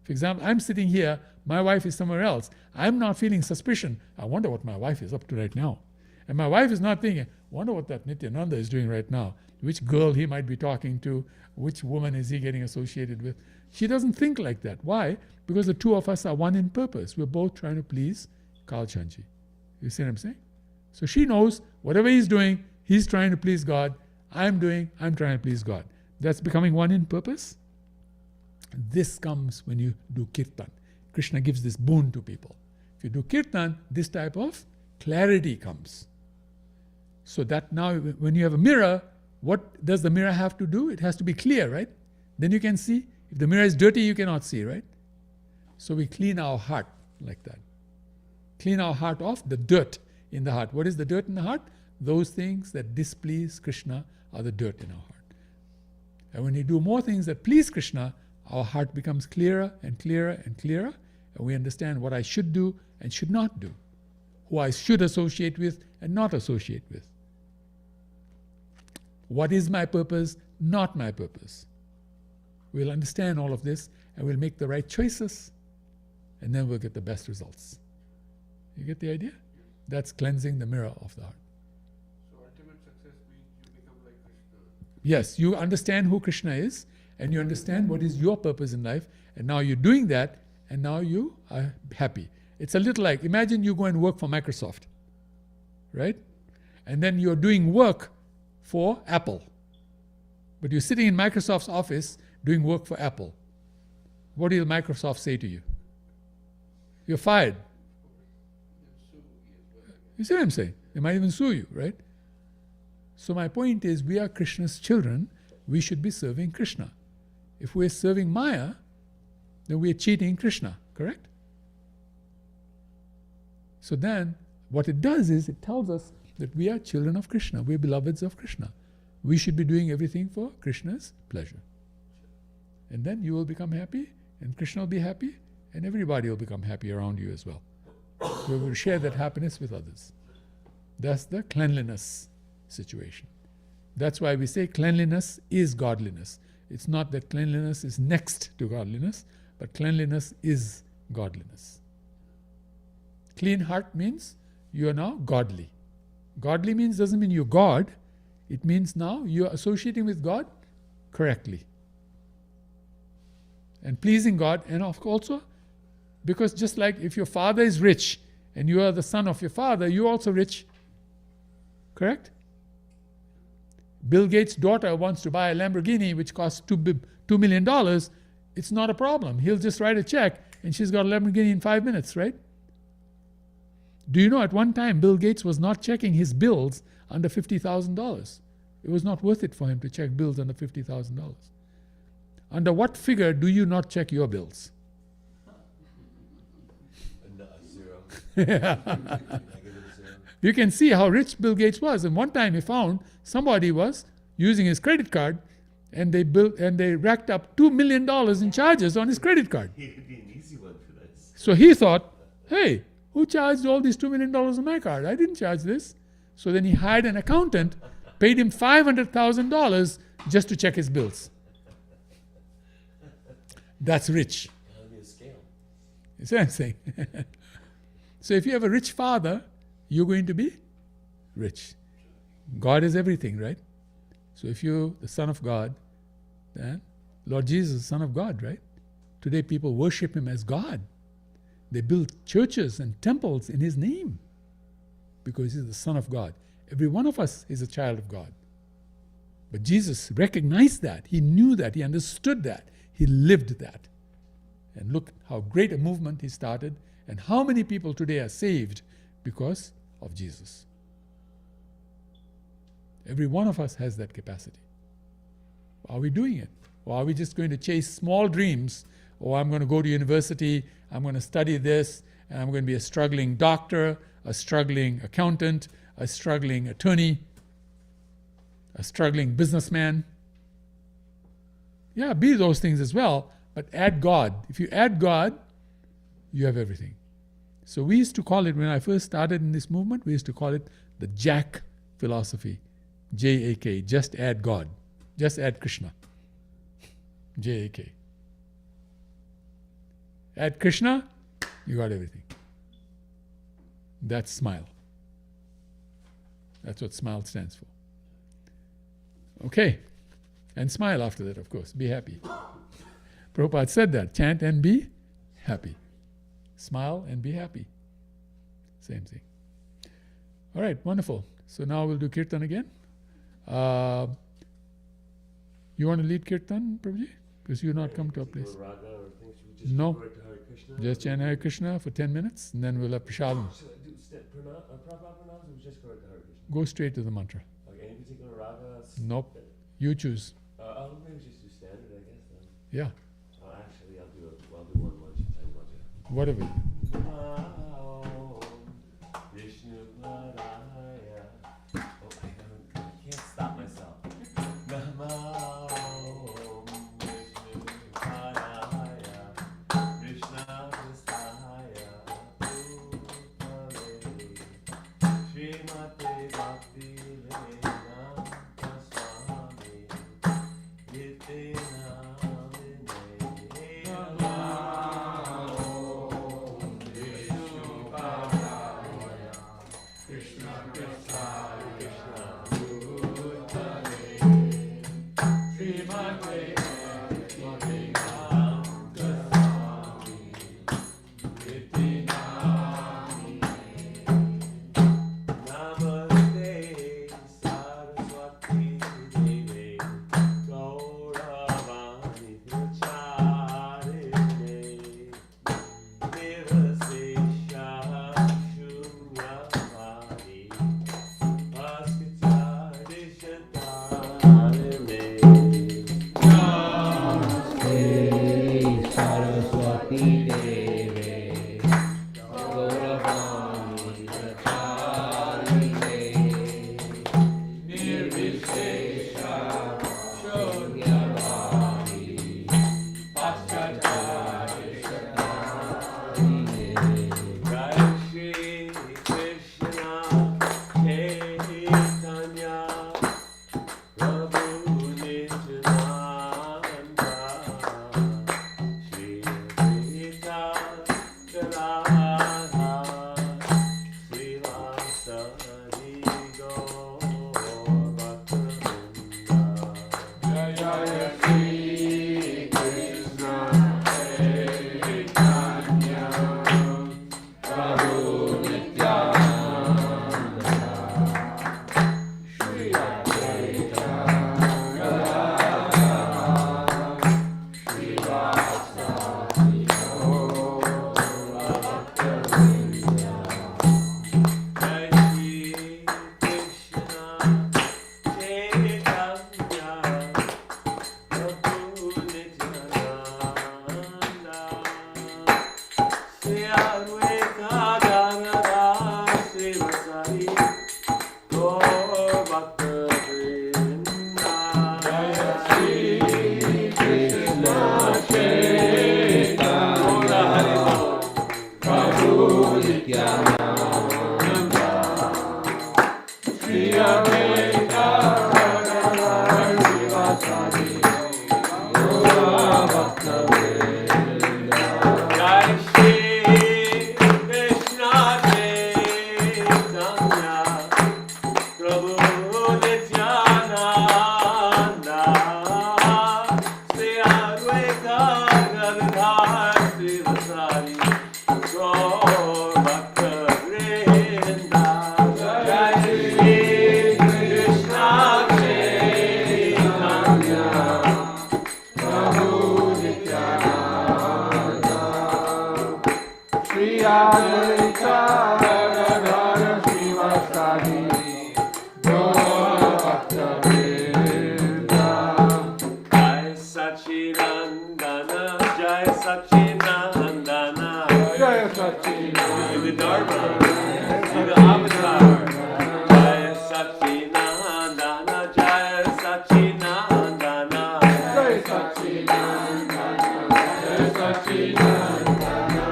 For example, I'm sitting here, my wife is somewhere else. I'm not feeling suspicion. I wonder what my wife is up to right now. And my wife is not thinking, wonder what that Nityananda is doing right now. Which girl he might be talking to, which woman is he getting associated with. She doesn't think like that. Why? Because the two of us are one in purpose. We're both trying to please Kalchanji. You see what I'm saying? So she knows whatever he's doing, he's trying to please God. I'm trying to please God. That's becoming one in purpose. This comes when you do kirtan. Krishna gives this boon to people. If you do kirtan, this type of clarity comes. So that now when you have a mirror, what does the mirror have to do? It has to be clear, right? Then you can see. If the mirror is dirty, you cannot see, right? So we clean our heart like that. Clean our heart off the dirt in the heart. What is the dirt in the heart? Those things that displease Krishna are the dirt in our heart. And when you do more things that please Krishna, our heart becomes clearer and clearer and clearer, and we understand what I should do and should not do, who I should associate with and not associate with. What is my purpose, not my purpose. We'll understand all of this and we'll make the right choices, and then we'll get the best results. You get the idea? That's cleansing the mirror of the heart. So ultimate success means you become like Krishna. Yes, you understand who Krishna is, and you understand what is your purpose in life, and now you're doing that, and now you are happy. It's a little like, imagine you go and work for Microsoft, right? And then you're doing work for Apple. But you're sitting in Microsoft's office doing work for Apple. What will Microsoft say to you? You're fired. You see what I'm saying? They might even sue you, right? So my point is, we are Krishna's children. We should be serving Krishna. If we're serving Maya, then we're cheating Krishna, correct? So then, what it does is, it tells us that we are children of Krishna. We're beloveds of Krishna. We should be doing everything for Krishna's pleasure. And then you will become happy, and Krishna will be happy, and everybody will become happy around you as well. We will share that happiness with others. That's the cleanliness situation. That's why we say cleanliness is godliness. It's not that cleanliness is next to godliness, but cleanliness is godliness. Clean heart means you are now godly. Godly doesn't mean you're God. It means now you're associating with God correctly. And pleasing God, and also, because just like if your father is rich and you are the son of your father, you're also rich. Correct? Bill Gates' daughter wants to buy a Lamborghini which costs $2 million. It's not a problem. He'll just write a check and she's got a Lamborghini in 5 minutes, right? Do you know at one time Bill Gates was not checking his bills under $50,000. It was not worth it for him to check bills under $50,000. Under what figure do you not check your bills? Zero. You can see how rich Bill Gates was. And one time he found somebody was using his credit card, and they racked up $2 million in charges on his credit card. He would be an easy one for this. So he thought, hey, who charged all these $2 million on my card? I didn't charge this. So then he hired an accountant, paid him $500,000 just to check his bills. That's rich. You see what I'm saying? So if you have a rich father, you're going to be rich. God is everything, right? So if you're the Son of God, then Lord Jesus is the Son of God, right? Today people worship Him as God. They build churches and temples in His name because He's the Son of God. Every one of us is a child of God. But Jesus recognized that. He knew that. He understood that. He lived that. And look how great a movement He started and how many people today are saved because of Jesus. Every one of us has that capacity. Are we doing it? Or are we just going to chase small dreams? Or I'm going to go to university, I'm going to study this, and I'm going to be a struggling doctor, a struggling accountant, a struggling attorney, a struggling businessman. Yeah, be those things as well, but add God. If you add God, you have everything. So we used to call it, when I first started in this movement, we used to call it the Jack philosophy. J-A-K, just add God. Just add Krishna. J-A-K. Add Krishna, you got everything. That's SMILE. That's what SMILE stands for. Okay. And smile after that, of course. Be happy. Prabhupada said that. Chant and be happy. Smile and be happy. Same thing. All right, wonderful. So now we'll do Kirtan again. You want to lead Kirtan, Prabhuji? Because you've not come to a place. No. Just chant Hare Krishna for 10 minutes and then we'll have prasadam. Go straight to the mantra. Any particular raga? Nope. You choose. I'll maybe just do standard, I guess, then. Yeah. Actually, I'll do one lunch time mantra. Whatever. I can't stop myself.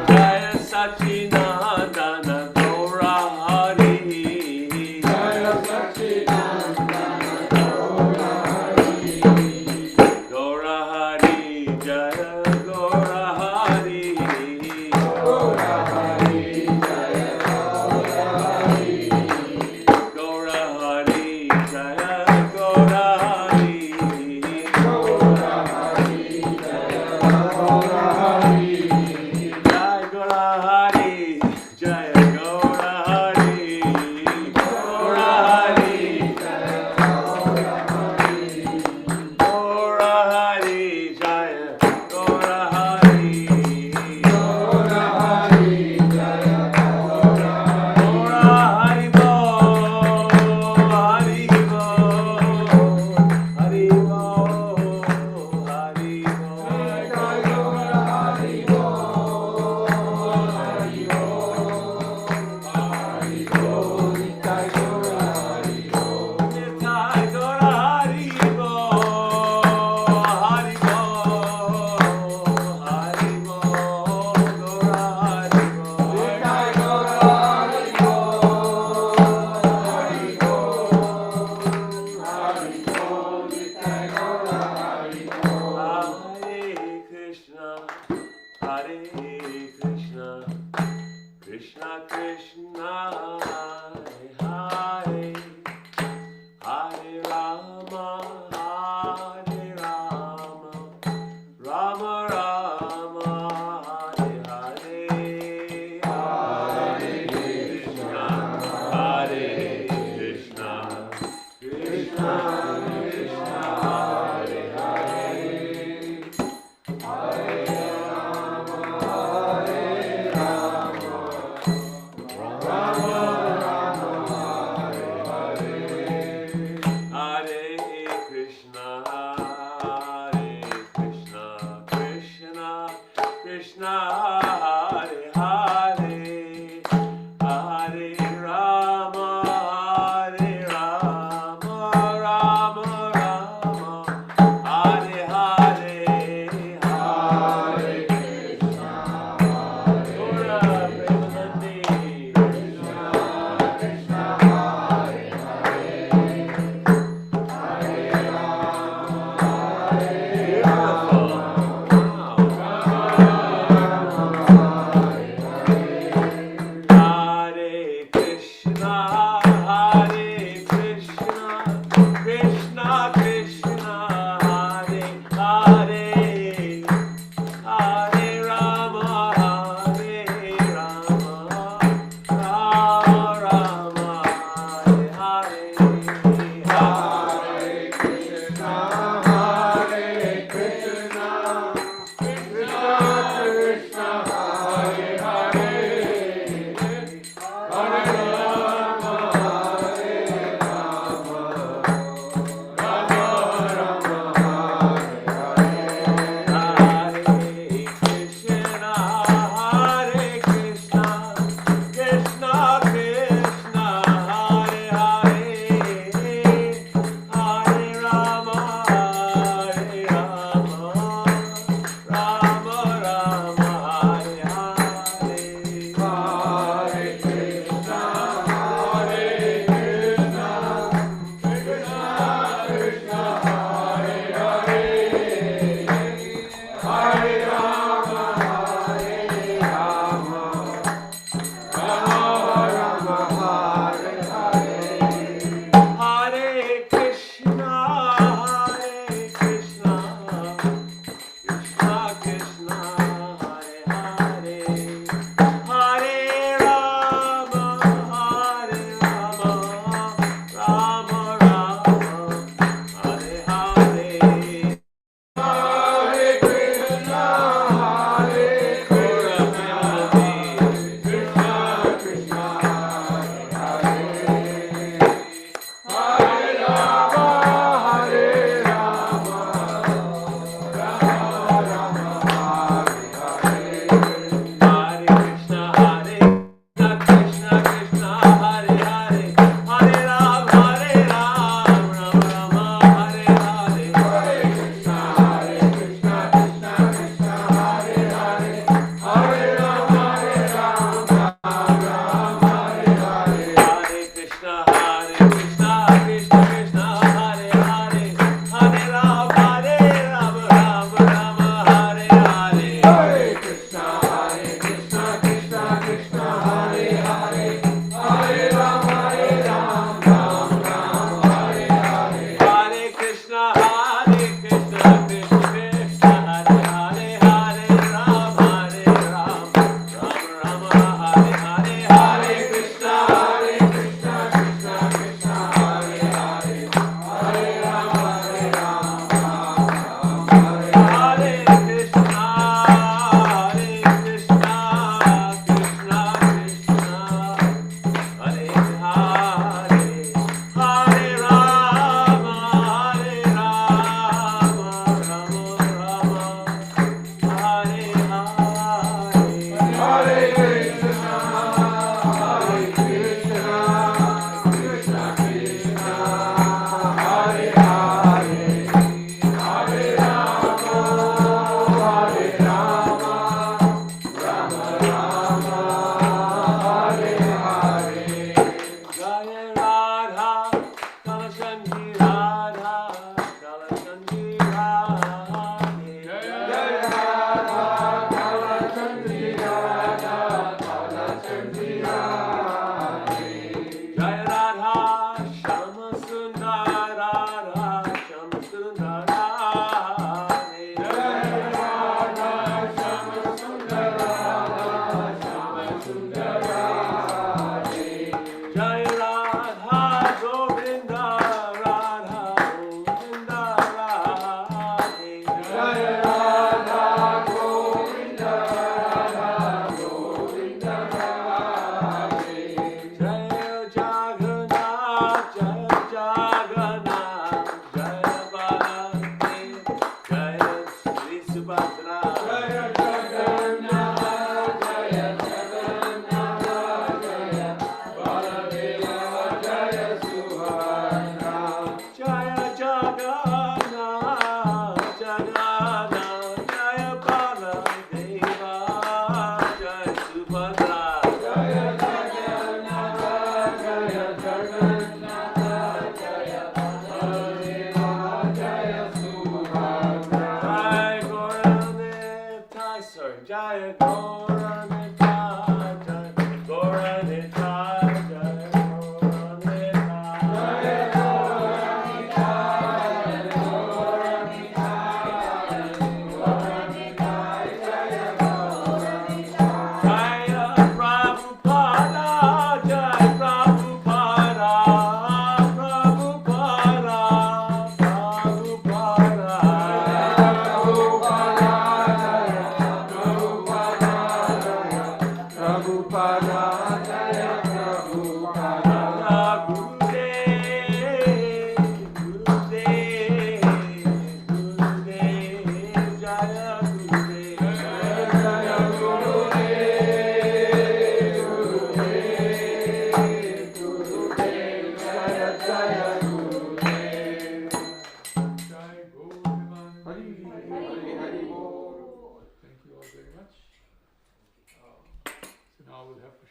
Jai Sachinandana.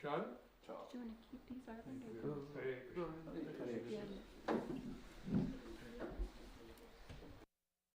Charlotte? Do you want to keep these, Arvind? Thank or you. do